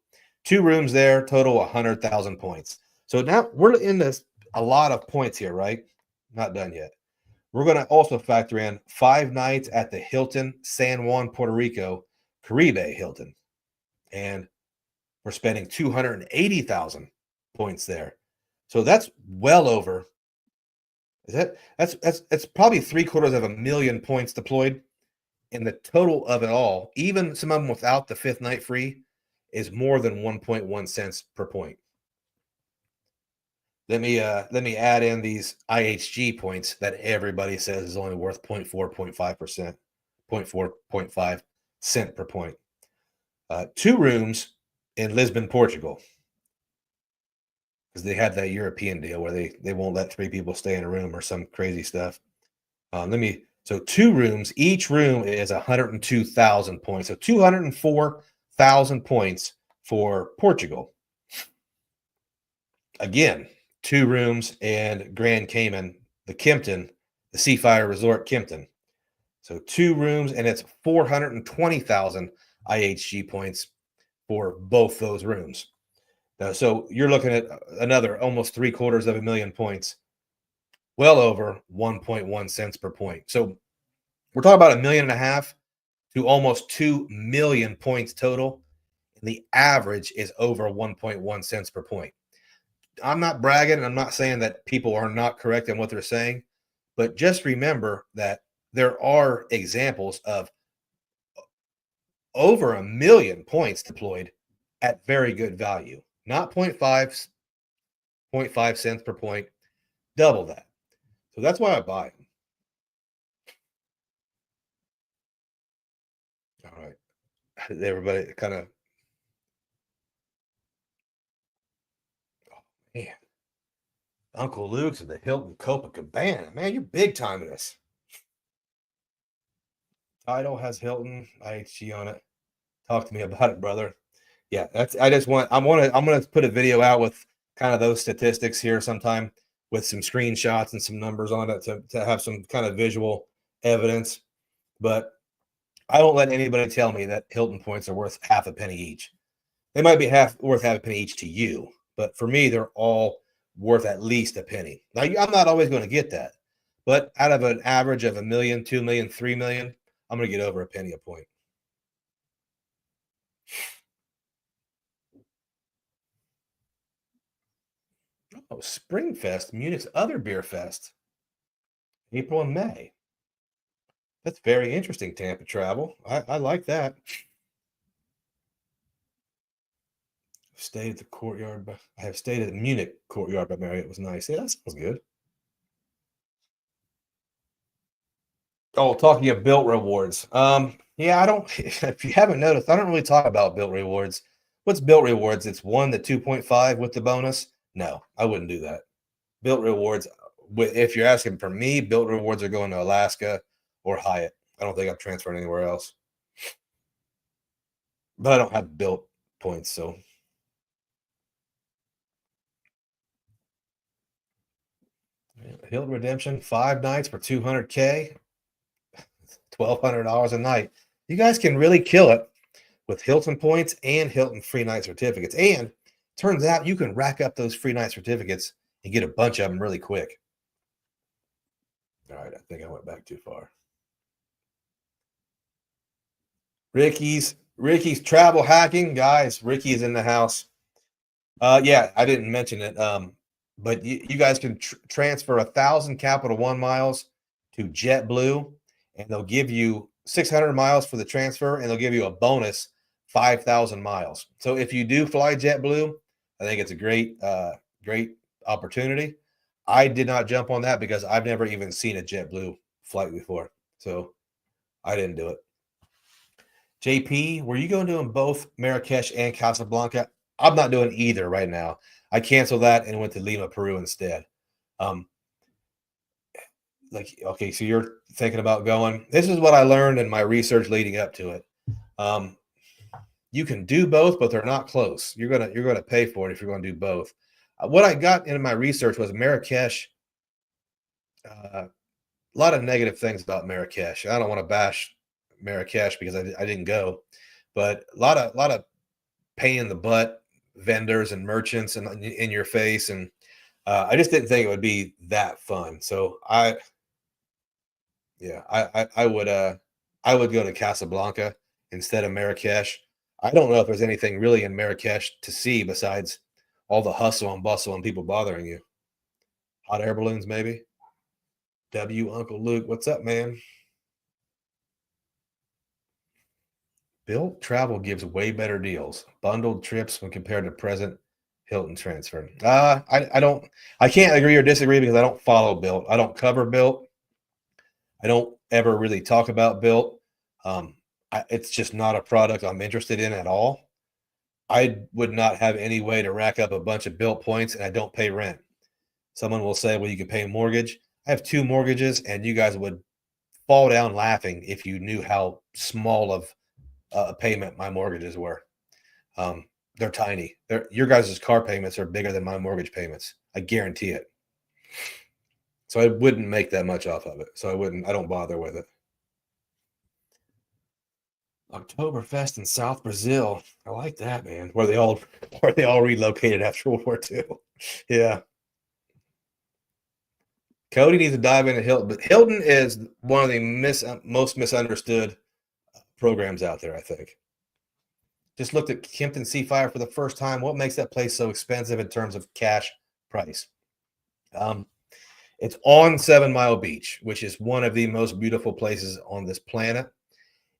2 rooms there, total 100,000 points. So now we're in this a lot of points here, right? Not done yet. We're going to also factor in 5 nights at the Hilton San Juan, Puerto Rico, Caribe Hilton. And we're spending 280,000 points there. So that's well over. That's probably 750,000 points deployed. And the total of it all, even some of them without the 5th night free, is more than 1.1 cents per point. Let me add in these IHG points that everybody says is only worth 0.4, 0.5%, 0.4, 0.5 cent per point. 2 rooms in Lisbon, Portugal, because they had that European deal where they won't let 3 people stay in a room or some crazy stuff. So 2 rooms, each room is 102,000 points. So 204,000 points for Portugal. Again, 2 rooms in Grand Cayman, the Kimpton, the Seafire Resort Kimpton. So 2 rooms, and it's 420,000 IHG points for both those rooms. So you're looking at another almost 750,000 points, well over 1.1 cents per point. So we're talking about $1.5 million to almost 2 million points total. And the average is over 1.1 cents per point. I'm not bragging. I'm not saying that people are not correct in what they're saying, but just remember that there are examples of over 1 million points deployed at very good value, not 0.5 cents per point, double that. So that's why I buy them. All right. Everybody kind of, oh, man. Uncle Luke's at the Hilton Copacabana. Man, you're big time in this. Title has Hilton IHG on it. Talk to me about it, brother. Yeah, I'm gonna put a video out with kind of those statistics here sometime with some screenshots and some numbers on it to have some kind of visual evidence. But I won't let anybody tell me that Hilton points are worth half a penny each. They might be worth half a penny each to you, but for me, they're all worth at least a penny. Now, I'm not always going to get that, but out of an average of 1 million, 2 million, 3 million, I'm going to get over a penny a point. Oh, Springfest, Munich's other beer fest, April and May. That's very interesting, Tampa travel. I like that. Stayed at the courtyard. I have stayed at the Munich courtyard by Marriott. It was nice. Yeah, that sounds good. Oh, talking of built rewards. Yeah, I don't. If you haven't noticed, I don't really talk about built rewards. What's built rewards? It's 1 to 2.5 with the bonus. No, I wouldn't do that. Built rewards. If you're asking for me, built rewards are going to Alaska or Hyatt. I don't think I'm transferring anywhere else. But I don't have built points, so Hilton redemption, 5 nights for $200K, $1,200 a night. You guys can really kill it with Hilton points and Hilton free night certificates. And turns out you can rack up those free night certificates and get a bunch of them really quick. All right, I think I went back too far. Ricky's travel hacking, guys. Ricky's in the house. Yeah, I didn't mention it. But you guys can transfer 1,000 Capital One miles to JetBlue, and they'll give you 600 miles for the transfer, and they'll give you a bonus 5,000 miles. So if you do fly JetBlue, I think it's a great opportunity. I did not jump on that because I've never even seen a JetBlue flight before, so I didn't do it. JP, were you going to do both Marrakesh and Casablanca? I'm not doing either right now. I canceled that and went to Lima, Peru instead. Okay, so you're thinking about going. This is what I learned in my research leading up to it. You can do both, but they're not close. You're gonna pay for it if you're going to do both. What I got in my research was Marrakesh. A lot of negative things about Marrakesh. I don't want to bash Marrakesh because I didn't go, but a lot of pain in the butt vendors and merchants and in your face, and I just didn't think it would be that fun. So I would go to Casablanca instead of Marrakesh. I don't know if there's anything really in Marrakesh to see besides all the hustle and bustle and people bothering you. Hot air balloons, maybe. Uncle Luke, what's up, man? Built Travel gives way better deals. Bundled trips when compared to present Hilton transfer. I can't agree or disagree because I don't follow Built. I don't cover Built. I don't ever really talk about Built. It's just not a product I'm interested in at all. I would not have any way to rack up a bunch of Built points, and I don't pay rent. Someone will say, well, you can pay a mortgage. I have 2 mortgages, and you guys would fall down laughing if you knew how small of a payment my mortgages were. They're tiny. Your guys' car payments are bigger than my mortgage payments. I guarantee it. So I wouldn't make that much off of it. So I don't bother with it. Oktoberfest in South Brazil. I like that, man. Where they all relocated after World War II. Yeah. Cody needs to dive into Hilton, but Hilton is one of the most misunderstood programs out there, I think. Just looked at Kempton Seafire for the first time. What makes that place so expensive in terms of cash price? It's on 7 Mile Beach, which is one of the most beautiful places on this planet.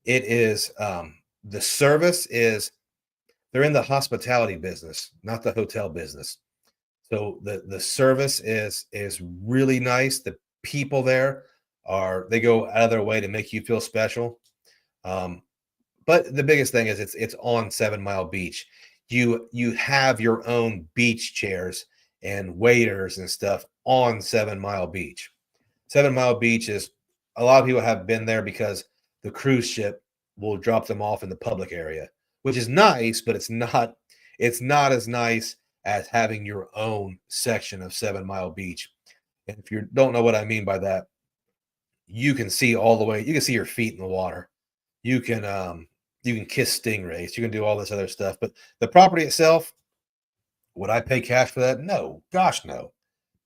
It is the service is they're in the hospitality business, not the hotel business. So the service is really nice. The people there they go out of their way to make you feel special. But the biggest thing is it's on 7 Mile Beach. You have your own beach chairs and waiters and stuff on 7 Mile Beach. 7 Mile Beach is a lot of people have been there because the cruise ship will drop them off in the public area, which is nice, but it's not as nice as having your own section of 7 Mile Beach. And if you don't know what I mean by that, you can see all the way. You can see your feet in the water. you can kiss stingrays, you can do all this other stuff. But the property itself, would I pay cash for that? No, gosh, no.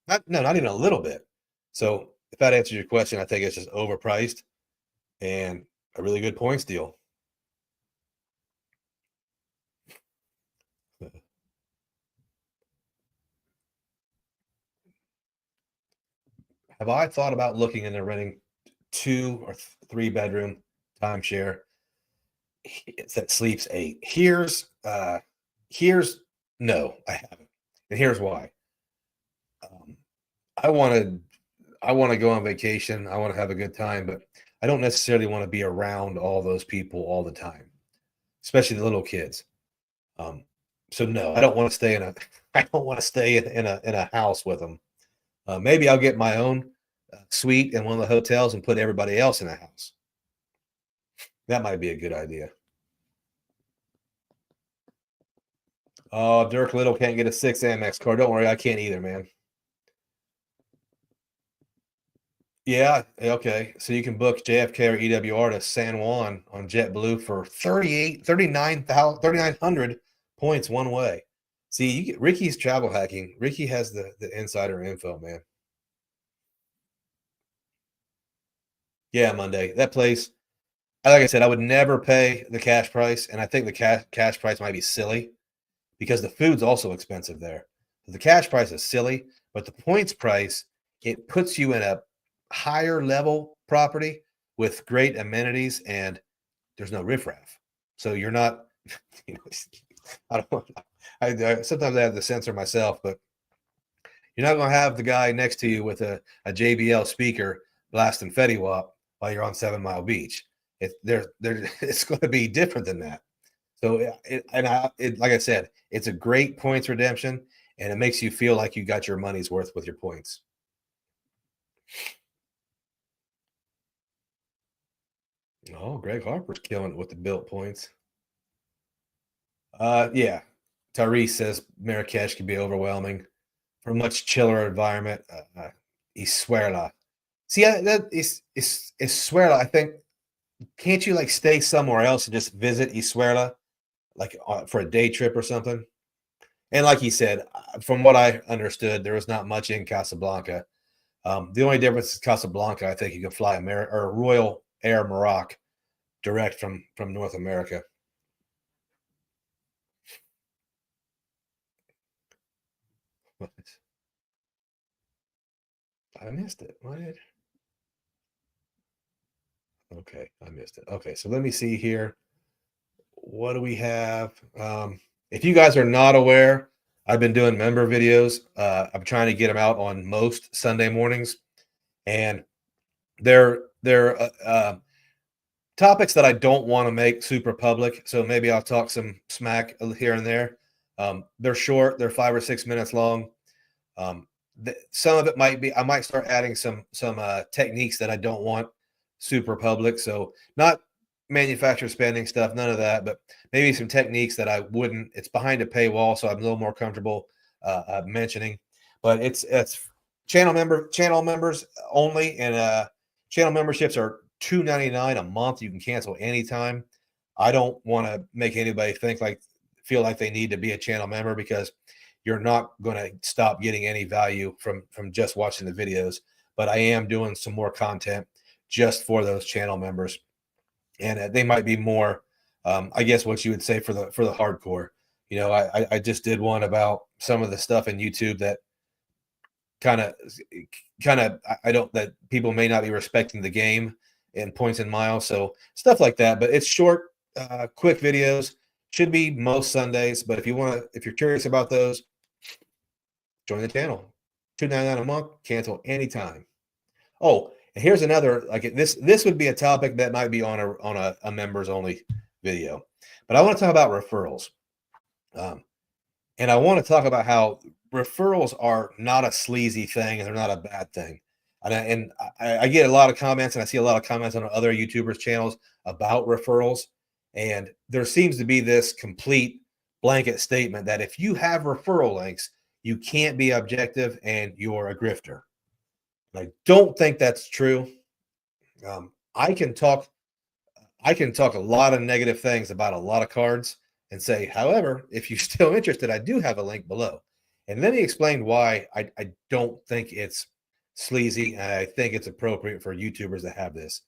Not even a little bit. So if that answers your question, I think it's just overpriced and a really good points deal. Have I thought about looking into renting 2 or 3 bedroom timeshare that sleeps 8? Here's no, I haven't. And here's why. Um, I want to go on vacation. I want to have a good time, but I don't necessarily want to be around all those people all the time, especially the little kids. Um, so no, I don't want to stay in a I don't want to stay in a house with them. Maybe I'll get my own suite in one of the hotels and put everybody else in a house. That might be a good idea. Oh, Dirk Little can't get a 6 Amex card. Don't worry, I can't either, man. Yeah, okay. So you can book JFK or EWR to San Juan on JetBlue for 3,900 points one way. See, you get Ricky's travel hacking. Ricky has the insider info, man. Yeah, Monday. That place, like I said, I would never pay the cash price, and I think the cash price might be silly because the food's also expensive there. The cash price is silly, but the points price, it puts you in a higher level property with great amenities, and there's no riffraff. So you're not, you know, I don't want, sometimes I have to censor myself, but you're not going to have the guy next to you with a JBL speaker blasting Fetty Wap while you're on 7 Mile Beach. It's going to be different than that. So, like I said, it's a great points redemption, and it makes you feel like you got your money's worth with your points. Oh, Greg Harper's killing it with the built points. Yeah. Tyrese says Marrakesh can be overwhelming for a much chiller environment. Isuela. See, that is Isuela. I think, can't you like stay somewhere else and just visit Isuela, like for a day trip or something? And like he said, from what I understood, there was not much in Casablanca. The only difference is Casablanca, I think you can fly or Royal Air Morocco direct from North America. I missed it. What did? Okay, I missed it. Okay, so let me see here. What do we have? If you guys are not aware, I've been doing member videos. I'm trying to get them out on most Sunday mornings, and they're topics that I don't want to make super public. So maybe I'll talk some smack here and there. They're short; they're 5 or 6 minutes long. Some of it might be, I might start adding some techniques that I don't want super public. So not manufacturer spending stuff, none of that, but maybe some techniques that I wouldn't. It's behind a paywall, so I'm a little more comfortable mentioning. But it's channel members only, and channel memberships are $2.99 a month. You can cancel anytime. I don't want to make anybody feel like they need to be a channel member, because you're not going to stop getting any value from just watching the videos. But I am doing some more content just for those channel members, and they might be more, I guess, what you would say for the hardcore. You know, I just did one about some of the stuff in YouTube that kind of that people may not be respecting the game and points and miles, so stuff like that. But it's short, quick videos. Should be most Sundays, but if you're curious about those, join the channel. $2.99 a month, cancel anytime. Oh, and here's another, like this would be a topic that might be on a members only video, but I want to talk about referrals. And I want to talk about how referrals are not a sleazy thing, and they're not a bad thing. And I get a lot of comments, and I see a lot of comments on other YouTubers' channels about referrals. And there seems to be this complete blanket statement that if you have referral links, you can't be objective and you're a grifter. And I don't think that's true. I can talk I can talk a lot of negative things about a lot of cards and say, however, if you're still interested, I do have a link below. And let me explain why I don't think it's sleazy. And I think it's appropriate for YouTubers to have this.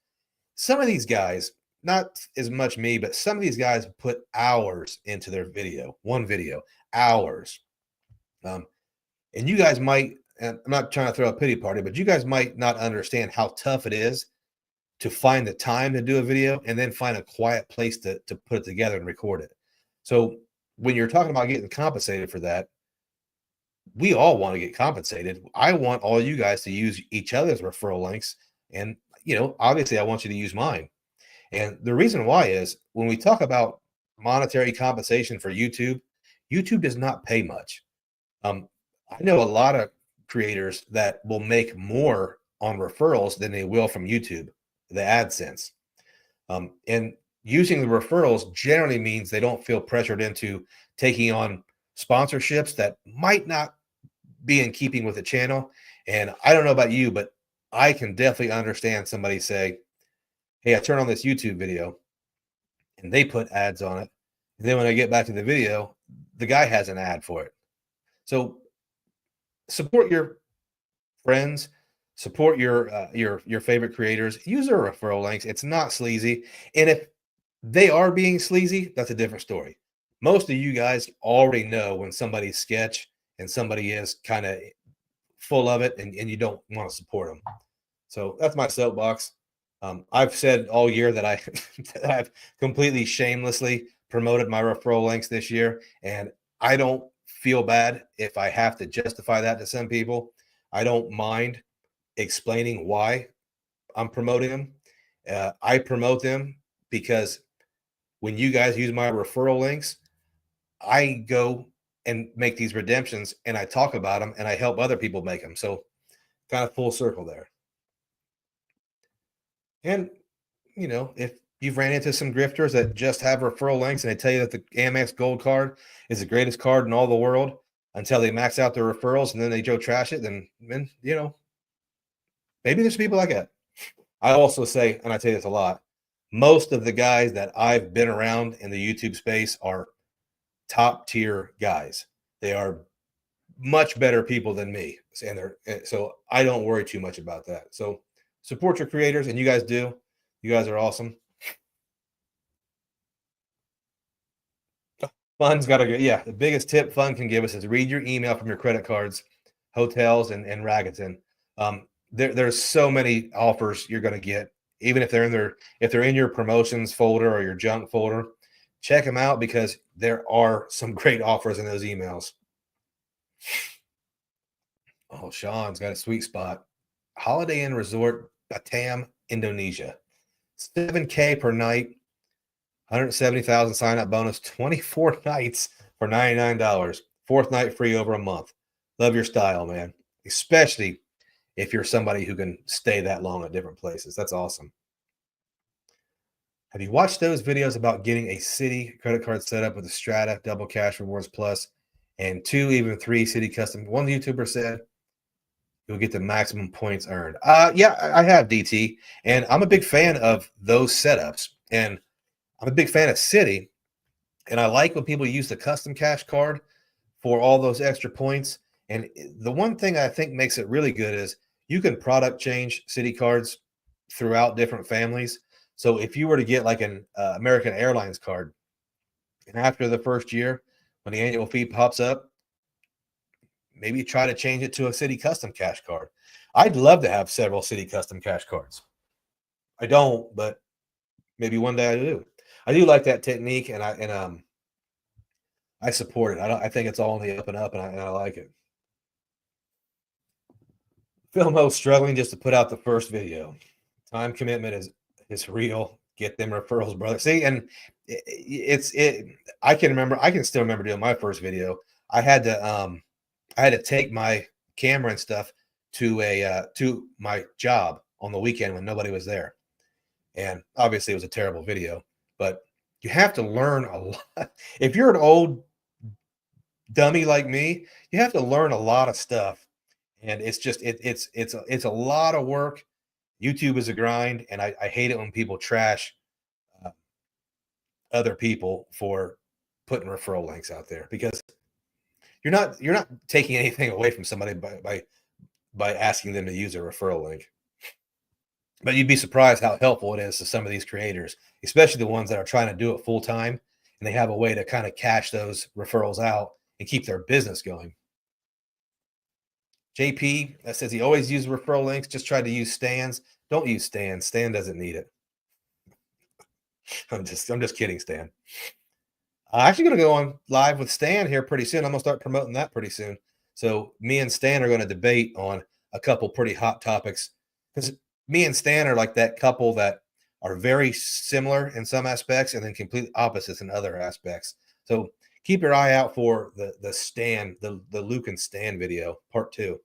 Some of these guys, not as much me, but some of these guys put hours into their video, one video, hours. And you guys might, and I'm not trying to throw a pity party, but you guys might not understand how tough it is to find the time to do a video and then find a quiet place to put it together and record it. So when you're talking about getting compensated for that, we all want to get compensated. I want all you guys to use each other's referral links. And, obviously I want you to use mine. And the reason why is when we talk about monetary compensation for YouTube, YouTube does not pay much. I know a lot of creators that will make more on referrals than they will from YouTube, the AdSense. And using the referrals generally means they don't feel pressured into taking on sponsorships that might not be in keeping with the channel. And I don't know about you, but I can definitely understand somebody say, hey, I turn on this YouTube video and they put ads on it. And then when I get back to the video, the guy has an ad for it. So support your friends, support your favorite creators, use their referral links. It's not sleazy. And if they are being sleazy, that's a different story. Most of you guys already know when somebody's sketch and somebody is kind of full of it and you don't want to support them. So that's my soapbox. I've said all year that I've completely shamelessly promoted my referral links this year, and I don't feel bad if I have to justify that to some people. I don't mind explaining why I'm promoting them. I promote them because when you guys use my referral links, I go and make these redemptions and I talk about them and I help other people make them. So kind of full circle there. And, if you've ran into some grifters that just have referral links and they tell you that the Amex Gold card is the greatest card in all the world until they max out their referrals and then they Joe trash it, then maybe there's people like that. I also say, and I say this a lot, most of the guys that I've been around in the YouTube space are top tier guys. They are much better people than me. So I don't worry too much about that. So support your creators, and you guys do. You guys are awesome. Fun's got to go. Yeah, the biggest tip Fun can give us is read your email from your credit cards, hotels, and Rakuten. There's so many offers you're going to get, even if they're in your promotions folder or your junk folder. Check them out because there are some great offers in those emails. Oh, Sean's got a sweet spot. Holiday Inn Resort, Batam, Indonesia. $7K per night, 170,000 sign-up bonus, 24 nights for $99. Fourth night free over a month. Love your style, man. Especially if you're somebody who can stay that long at different places. That's awesome. Have you watched those videos about getting a Citi credit card set up with a Strata, Double Cash Rewards Plus, and 2, even 3 Citi custom? One YouTuber said you'll get the maximum points earned. Yeah, I have, DT, and I'm a big fan of those setups, and I'm a big fan of Citi, and I like when people use the custom cash card for all those extra points. And the one thing I think makes it really good is you can product change Citi cards throughout different families. So if you were to get like an American Airlines card, and after the first year, when the annual fee pops up, maybe try to change it to a Citi custom cash card. I'd love to have several Citi custom cash cards. I don't, but maybe one day I do. I do like that technique, and I support it. I think it's all in the up and up, and I like it. Filmo's struggling just to put out the first video. Time commitment is real. Get them referrals, brother. See, and I can still remember doing my first video. I had to take my camera and stuff to my job on the weekend when nobody was there. And obviously it was a terrible video, but you have to learn a lot. If you're an old dummy like me, you have to learn a lot of stuff. And it's just, it's a lot of work. YouTube is a grind. And I hate it when people trash other people for putting referral links out there, because you're not taking anything away from somebody by asking them to use a referral link. But you'd be surprised how helpful it is to some of these creators, especially the ones that are trying to do it full time, and they have a way to kind of cash those referrals out and keep their business going. JP that says he always uses referral links. Just try to use Stan's. Don't use Stan. Stan doesn't need it. I'm just kidding, Stan. I'm actually going to go on live with Stan here pretty soon. I'm going to start promoting that pretty soon. So me and Stan are going to debate on a couple pretty hot topics, because me and Stan are like that couple that are very similar in some aspects and then complete opposites in other aspects. So keep your eye out for the Stan, the Luke and Stan video, part 2.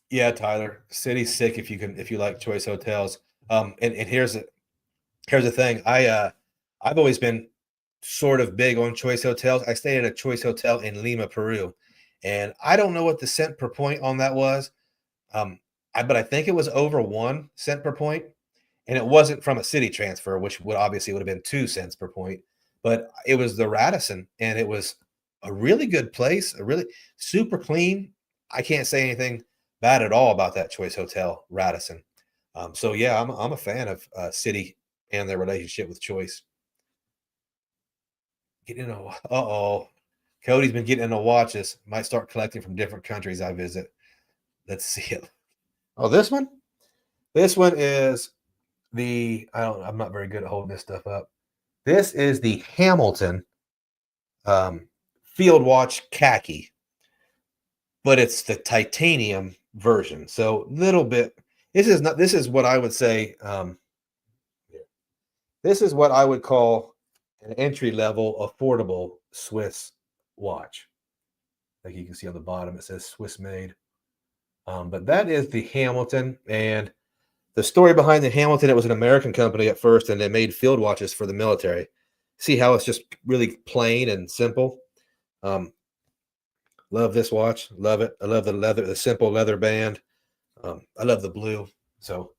Yeah, Tyler, city's sick if you like choice hotels. And here's the thing. I've always been sort of big on choice hotels. I stayed at a choice hotel in Lima, Peru, and I don't know what the cent per point on that was. But I think it was over 1 cent per point, and it wasn't from a city transfer, which would have been 2 cents per point. But it was the Radisson, and it was a really good place, a really super clean. I can't say anything bad at all about that choice hotel, Radisson. So yeah, I'm a fan of City and their relationship with Choice. Cody's been getting into watches. Might start collecting from different countries I visit. Let's see it. Oh, this one? This one is I'm not very good at holding this stuff up. This is the Hamilton Field Watch Khaki, but it's the titanium version. So little bit. This is what I would say. This is what I would call an entry-level, affordable Swiss watch. Like you can see on the bottom, it says Swiss made. But that is the Hamilton. And the story behind the Hamilton, it was an American company at first, and they made field watches for the military. See how it's just really plain and simple? Love this watch. Love it. I love the leather, the simple leather band. I love the blue. So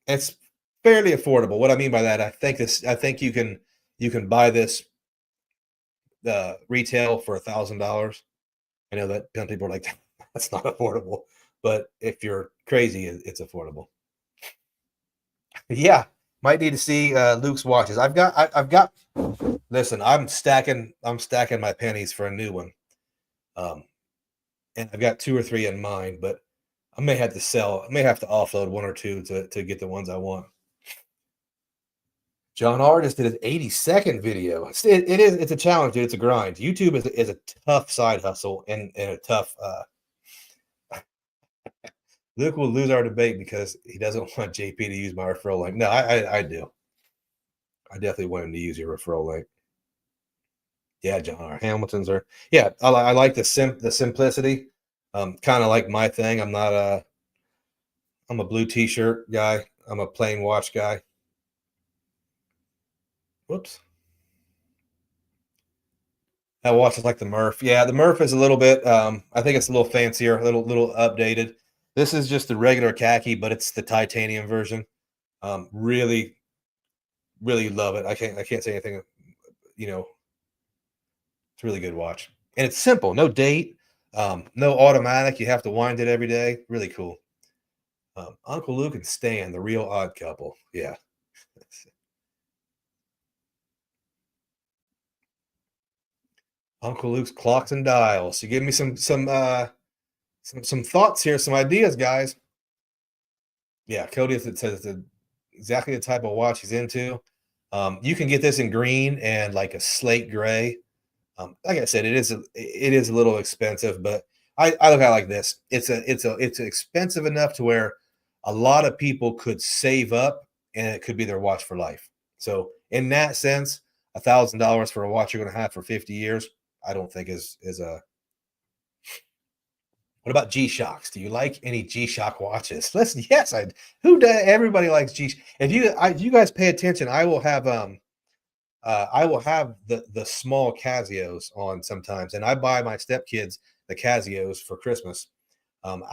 it's fairly affordable. What I mean by that, I think you can buy this retail for $1,000. I know that some people are like, that's not affordable, but if you're crazy, it's affordable. Yeah, might need to see Luke's watches. I've got. Listen, I'm stacking my pennies for a new one, and I've got 2 or 3 in mind, but I may have to offload 1 or 2 to get the ones I want. John R. just did his 82nd video. It's a challenge, dude. It's a grind. YouTube is a tough side hustle and a tough. Luke will lose our debate because he doesn't want JP to use my referral link. No, I do. I definitely want him to use your referral link. Yeah, John R. Hamiltons are. Yeah, I like the simplicity. Kind of like my thing. I'm a blue T-shirt guy. I'm a plain watch guy. Whoops. That watch is like the Murph. Yeah, the Murph is a little bit. I think it's a little fancier, a little updated. This is just the regular khaki, but it's the titanium version. Really, really love it. I can't say anything. It's a really good watch, and it's simple. No date, no automatic. You have to wind it every day. Really cool. Uncle Luke and Stan, the real odd couple. Yeah. Uncle Luke's clocks and dials. So give me some thoughts here, some ideas, guys. Yeah, Cody says it's exactly the type of watch he's into. You can get this in green and like a slate gray. Like I said, it is a little expensive, but I look at it like this. It's expensive enough to where a lot of people could save up, and it could be their watch for life. So in that sense, $1,000 for a watch you're going to have for 50 years, I don't think is a. What about G-Shocks? Do you like any G-Shock watches? Listen, yes, who does? Everybody likes G. If you guys pay attention, I will have the small Casios on sometimes, and I buy my stepkids the Casios for Christmas. And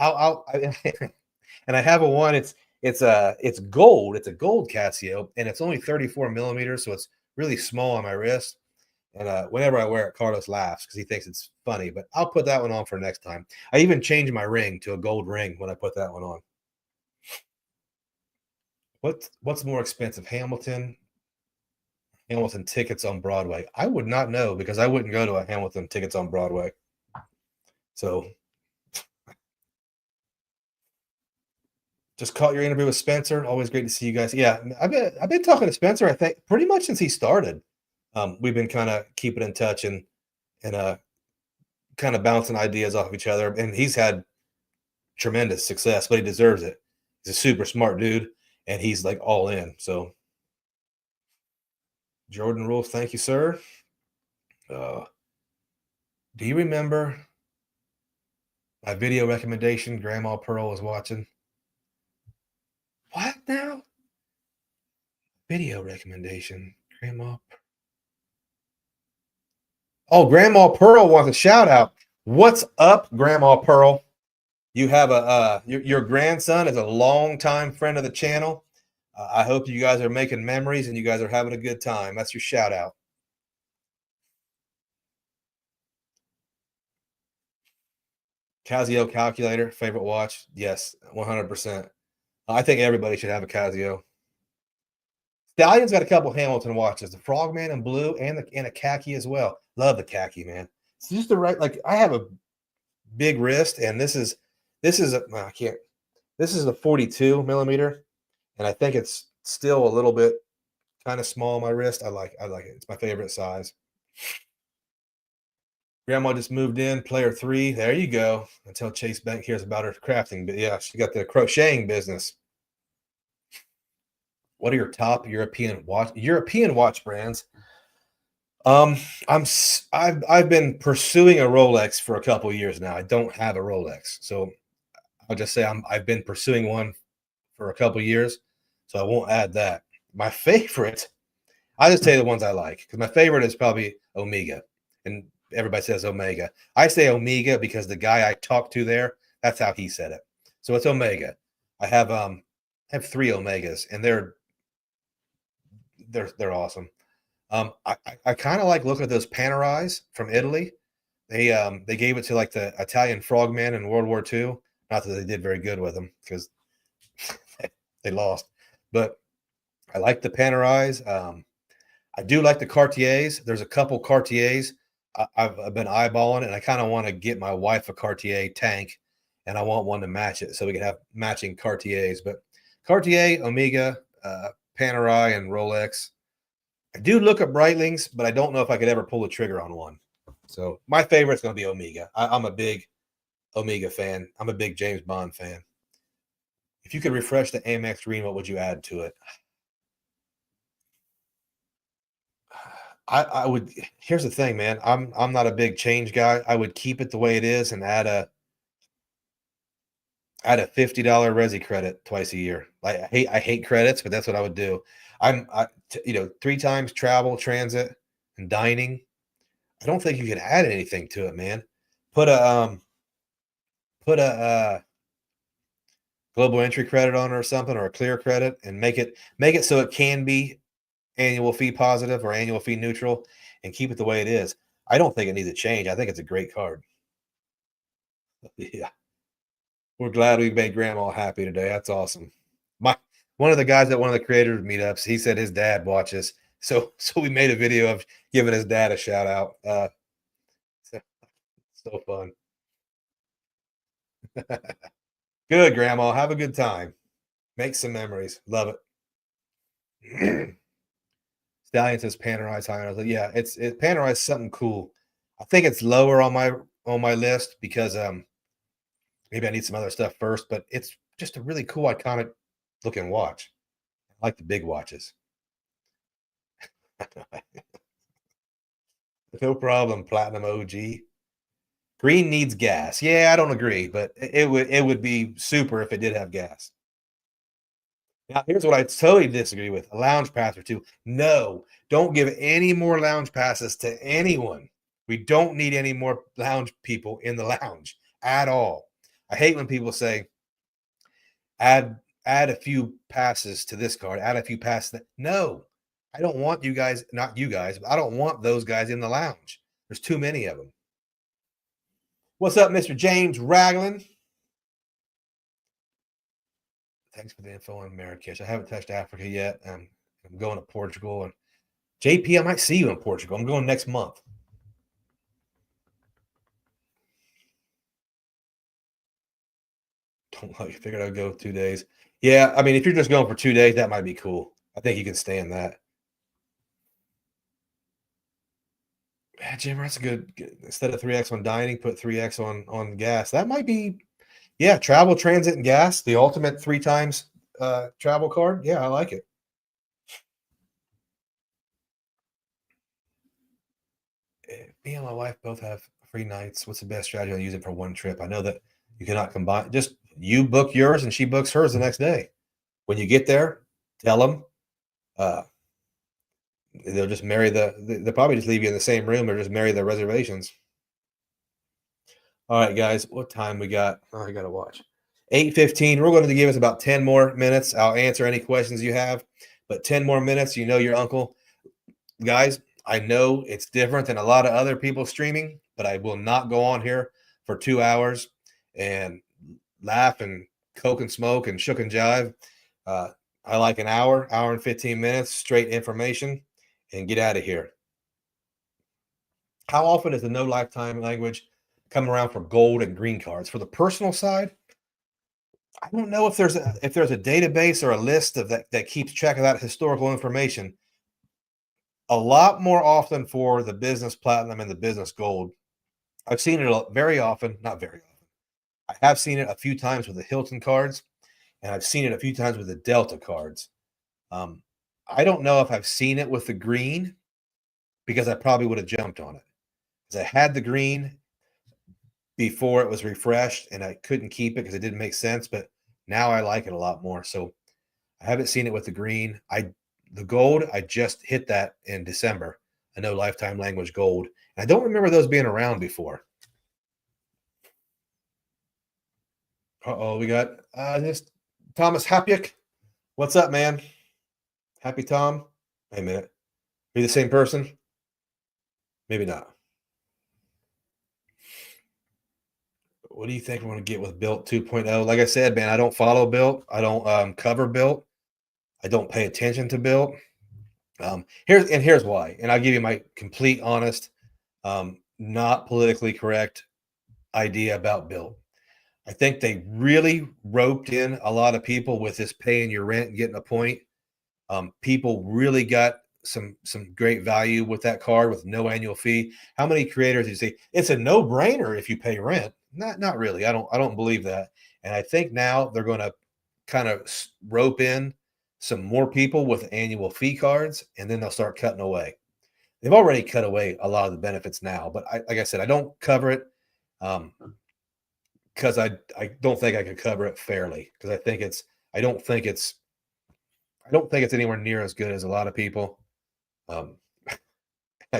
I have a one. It's gold. It's a gold Casio, and it's only 34 millimeters, so it's really small on my wrist. And whenever I wear it, Carlos laughs because he thinks it's funny. But I'll put that one on for next time. I even changed my ring to a gold ring when I put that one on. What's more expensive, Hamilton tickets on Broadway? I would not know because I wouldn't go to a Hamilton tickets on Broadway. So just caught your interview with Spencer. Always great to see you guys. Yeah, I've been talking to Spencer, I think, pretty much since he started. We've been kind of keeping in touch and kind of bouncing ideas off of each other. And he's had tremendous success, but he deserves it. He's a super smart dude, and he's like all in. So Jordan Rules, thank you, sir. Do you remember my video recommendation? Grandma Pearl was watching. What now? Video recommendation. Grandma Pearl wants a shout out. What's up, Grandma Pearl? You have your grandson is a longtime friend of the channel. I hope you guys are making memories and you guys are having a good time. That's your shout out. Casio calculator, favorite watch? Yes, 100%. I think everybody should have a Casio. Stallion's got a couple Hamilton watches, the Frogman in blue and a khaki as well. Love the khaki, man. It's just the right, like I have a big wrist, and this is a 42 millimeter, and I think it's still a little bit kind of small on my wrist. I like it. It's my favorite size. Grandma just moved in, player 3. There you go. Until Chase Bank hears about her crafting. But yeah, she got the crocheting business. What are your top European watch brands? I've been pursuing a Rolex for a couple years now. I don't have a Rolex, so I'll just say I've been pursuing one for a couple years, so I won't add that. My favorite, I'll just tell you the ones I like because my favorite is probably Omega, and everybody says Omega. I say Omega because the guy I talked to there, that's how he said it. So it's Omega. I have 3 Omegas, and they're awesome. I kind of like looking at those Panerais from Italy. They gave it to like the Italian frogmen in World War II. Not that they did very good with them because they lost, but I like the Panerais. I do like the Cartiers. There's a couple Cartiers I've been eyeballing, and I kind of want to get my wife a Cartier tank, and I want one to match it so we can have matching Cartiers. But Cartier, Omega, Panerai, and Rolex. I do look at Breitlings, but I don't know if I could ever pull the trigger on one. So my favorite is going to be Omega. I'm a big Omega fan. I'm a big James Bond fan. If you could refresh the Amex green, what would you add to it? I would. Here's the thing, man. I'm not a big change guy. I would keep it the way it is and add a $50 Resi credit twice a year. Like I hate credits, but that's what I would do. 3 times travel, transit, and dining. I don't think you can add anything to it, man. Put a global entry credit on it or something, or a clear credit, and make it so it can be annual fee positive or annual fee neutral, and keep it the way it is. I don't think it needs a change. I think it's a great card. Yeah. We're glad we made Grandma happy today. That's awesome. One of the guys at one of the creators meetups, he said his dad watches. So we made a video of giving his dad a shout out. So fun. Good, Grandma. Have a good time. Make some memories. Love it. Stallion says Panerai high. I was like, yeah, Panerai is something cool. I think it's lower on my list because maybe I need some other stuff first, but it's just a really cool, iconic looking watch. I like the big watches. No problem, Platinum OG. Green needs gas. Yeah, I don't agree, but it would be super if it did have gas. Now, here's what I totally disagree with. A lounge pass or 2. No, don't give any more lounge passes to anyone. We don't need any more lounge people in the lounge at all. I hate when people say add add a few passes to this card, add a few passes. No, I don't want you guys, not you guys, but I don't want those guys in the lounge. There's too many of them. What's up, Mr. James Ragland? Thanks for the info on Marrakesh. I haven't touched Africa yet. I'm going to Portugal. And JP, I might see you in Portugal. I'm going next month. I figured I'd go 2 days. Yeah, I mean, if you're just going for 2 days, that might be cool. I think you can stand that. Yeah, Jimmer, that's a good. Instead of 3x on dining, put 3x on gas. That might be, yeah, travel, transit, and gas. The ultimate 3 times travel card. Yeah, I like it. Me and my wife both have free nights. What's the best strategy on using for one trip? I know that you cannot combine. Just you book yours and she books hers the next day. When you get there, tell them. They'll just marry they'll probably just leave you in the same room or just marry their reservations. All right, guys, what time we got? Oh, I got to watch. 8:15. We're going to give us about 10 more minutes. I'll answer any questions you have, but 10 more minutes. You know your uncle. Guys, I know it's different than a lot of other people streaming, but I will not go on here for 2 hours and laugh and coke and smoke and shook and jive. I like an hour and 15 minutes, straight information, and get out of here. How often does the no lifetime language come around for gold and green cards? For the personal side, I don't know if there's a database or a list of that keeps track of that historical information. A lot more often for the business platinum and the business gold. I've seen it very often, not very often. I have seen it a few times with the Hilton cards, and I've seen it a few times with the Delta cards. I don't know if I've seen it with the green because I probably would have jumped on it. Because I had the green before it was refreshed and I couldn't keep it because it didn't make sense, but now I like it a lot more. So I haven't seen it with the green. The gold, I just hit that in December. I know lifetime language gold. And I don't remember those being around before. Uh-oh, we got this Thomas Hapyuk. What's up, man? Happy Tom? Wait a minute. Are you the same person? Maybe not. What do you think we're going to get with Built 2.0? Like I said, man, I don't follow Built. I don't cover Built. I don't pay attention to Built. Here's why. And I'll give you my complete, honest, not politically correct idea about Built. I think they really roped in a lot of people with this paying your rent and getting a point. People really got some great value with that card with no annual fee. How many creators do you say it's a no-brainer if you pay rent? Not really. I don't believe that. And I think now they're going to kind of rope in some more people with annual fee cards, and then they'll start cutting away. They've already cut away a lot of the benefits now, but like I said, I don't cover it because I don't think I could cover it fairly because I don't think it's anywhere near as good as a lot of people. I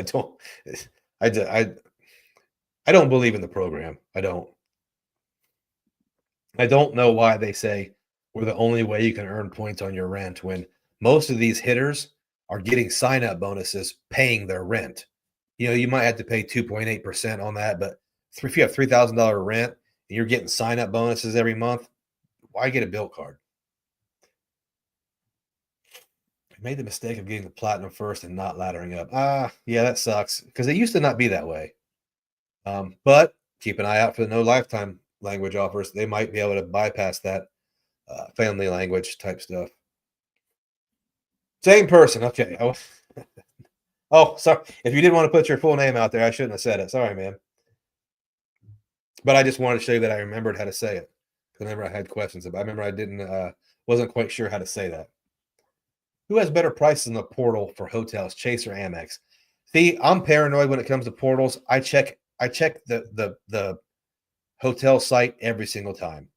don't believe in the program. I don't know why they say we're the only way you can earn points on your rent when most of these hitters are getting sign-up bonuses paying their rent. You might have to pay 2.8% on that, but if you have $3,000 rent and you're getting sign-up bonuses every month, why get a Built card? I made the mistake of getting the platinum first and not laddering up. Yeah, that sucks because it used to not be that way. But keep an eye out for the no lifetime language offers. They might be able to bypass that family language type stuff. Same person. Okay. Oh, sorry. If you didn't want to put your full name out there, I shouldn't have said it. Sorry, man. But I just wanted to show you that I remembered how to say it. Whenever I had questions about, I remember I didn't wasn't quite sure how to say that. Who has better prices in the portal for hotels, Chase or Amex? See, I'm paranoid when it comes to portals. I check the hotel site every single time.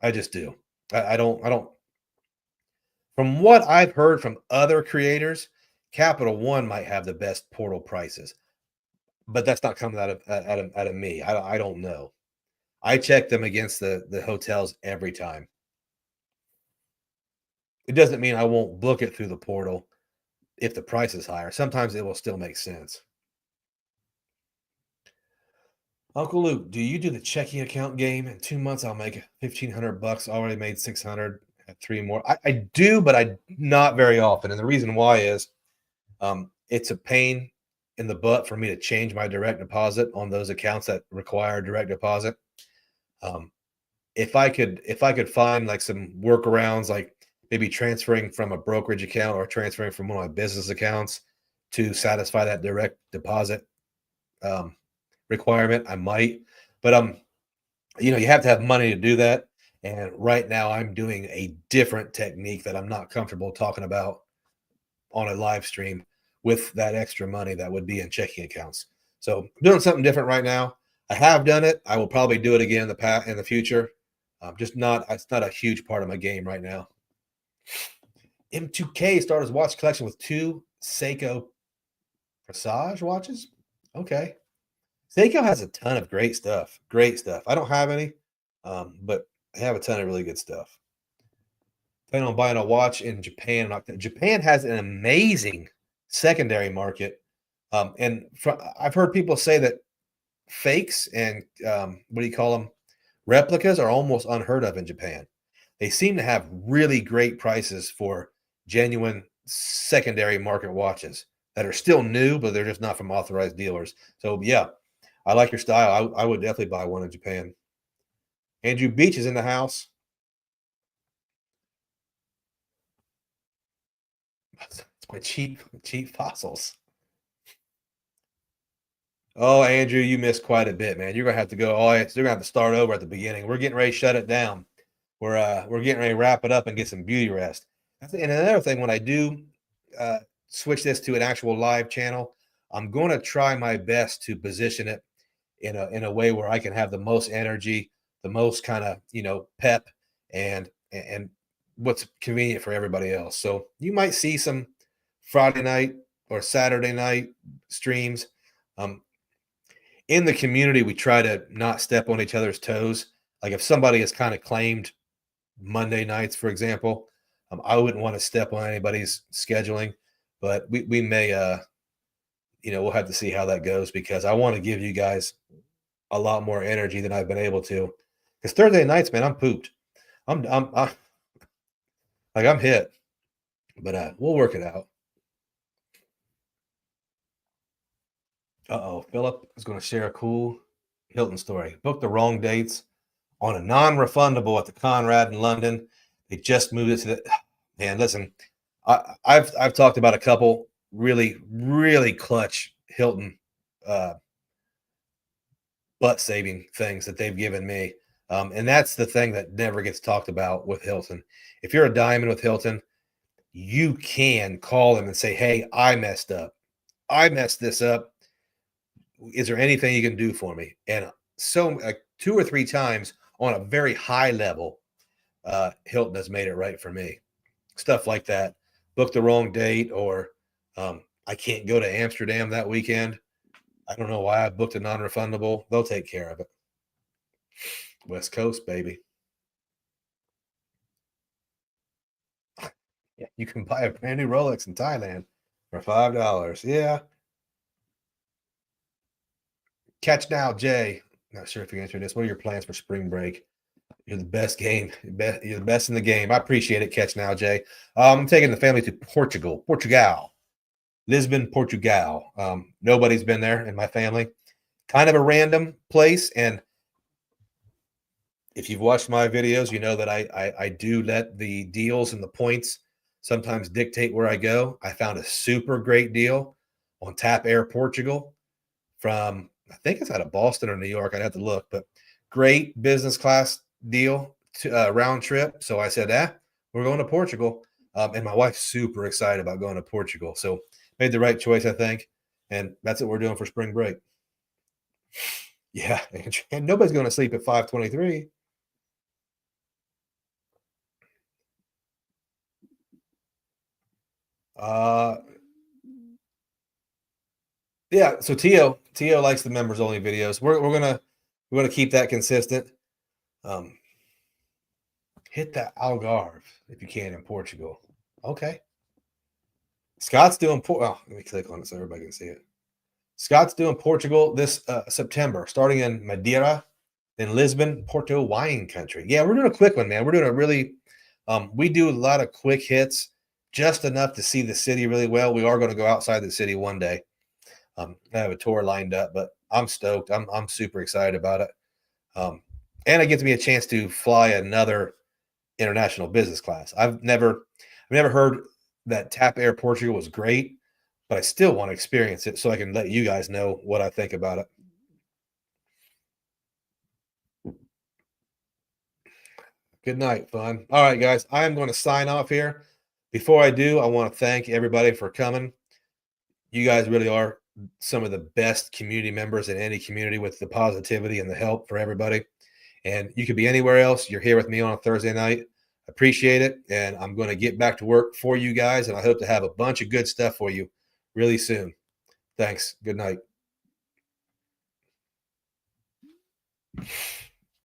I just do. I don't. From what I've heard from other creators, Capital One might have the best portal prices, but that's not coming out of me. I don't know. I check them against the hotels every time. It doesn't mean I won't book it through the portal if the price is higher. Sometimes it will still make sense. Uncle Luke, do you do the checking account game? In 2 months, I'll make 1,500 bucks. Already made 600. Had three more. I do, but I not very often. And the reason why is it's a pain in the butt for me to change my direct deposit on those accounts that require direct deposit. Um, if I could find like some workarounds, like maybe transferring from a brokerage account or transferring from one of my business accounts to satisfy that direct deposit um, requirement, I might. But you have to have money to do that. And right now, I'm doing a different technique that I'm not comfortable talking about on a live stream with that extra money that would be in checking accounts. So I'm doing something different right now. I have done it. I will probably do it again in the future. Just not it's not a huge part of my game right now. M2K started his watch collection with 2 Seiko Presage watches. Okay. Seiko has a ton of great stuff. Great stuff. I don't have any, but I have a ton of really good stuff. Planning on buying a watch in Japan. Japan has an amazing secondary market. And I've heard people say that fakes and what do you call them? Replicas are almost unheard of in Japan. They seem to have really great prices for genuine secondary market watches that are still new, but they're just not from authorized dealers. So yeah, I like your style. I would definitely buy one in Japan. Andrew Beach is in the house. It's my cheap fossils. Oh, Andrew, you missed quite a bit, man. You're gonna have to go. Oh, you're gonna have to start over at the beginning. We're getting ready to shut it down. We're getting ready to wrap it up and get some beauty rest. And another thing, when I do switch this to an actual live channel, I'm going to try my best to position it in a way where I can have the most energy, the most kind of pep, and what's convenient for everybody else. So you might see some Friday night or Saturday night streams. In the community, we try to not step on each other's toes. Like if somebody has kind of claimed Monday nights, for example, I wouldn't want to step on anybody's scheduling, but we may, we'll have to see how that goes because I want to give you guys a lot more energy than I've been able to. Because Thursday nights, man, I'm pooped. I'm like I'm hit, but we'll work it out. Philip is going to share a cool Hilton story. Booked the wrong dates on a non-refundable at the Conrad in London. They just moved it to the man. Listen, I've talked about a couple really, really clutch Hilton butt saving things that they've given me. And that's the thing that never gets talked about with Hilton. If you're a diamond with Hilton, you can call them and say, hey, I messed up. I messed this up. Is there anything you can do for me? And so 2 or 3 times on a very high level, Hilton has made it right for me. Stuff like that. Booked the wrong date, or I can't go to Amsterdam that weekend. I don't know why I booked a non-refundable. They'll take care of it. West Coast, baby. Yeah, you can buy a brand new Rolex in Thailand for $5. Yeah. Catch now, Jay. Not sure if you answered this. What are your plans for spring break? You're the best game. You're the best in the game. I appreciate it. Catch now, Jay. I'm taking the family to Portugal, Lisbon, Portugal. Nobody's been there in my family. Kind of a random place. And if you've watched my videos, you know that I do let the deals and the points sometimes dictate where I go. I found a super great deal on Tap Air Portugal from, I think it's out of Boston or New York. I'd have to look, but great business class deal to round trip. So I said, we're going to Portugal. And my wife's super excited about going to Portugal. So made the right choice, I think. And that's what we're doing for spring break. Yeah. And nobody's going to sleep at 5:23. Yeah. So Tio likes the members only videos. We're gonna keep that consistent. Hit the Algarve if you can in Portugal. Okay. Scott's doing let me click on it so everybody can see it. Scott's doing Portugal this September, starting in Madeira, then Lisbon, Porto, wine country. Yeah, we're doing a quick one, man. We're doing a really, we do a lot of quick hits, just enough to see the city really well. We are going to go outside the city one day. I have a tour lined up, but I'm stoked. I'm super excited about it. And it gives me a chance to fly another international business class. I've never heard that TAP Air Portugal was great, but I still want to experience it so I can let you guys know what I think about it. Good night, fun. All right, guys, I am going to sign off here. Before I do, I want to thank everybody for coming. You guys really are some of the best community members in any community with the positivity and the help for everybody. And you could be anywhere else. You're here with me on a Thursday night. Appreciate it. And I'm going to get back to work for you guys. And I hope to have a bunch of good stuff for you really soon. Thanks. Good night.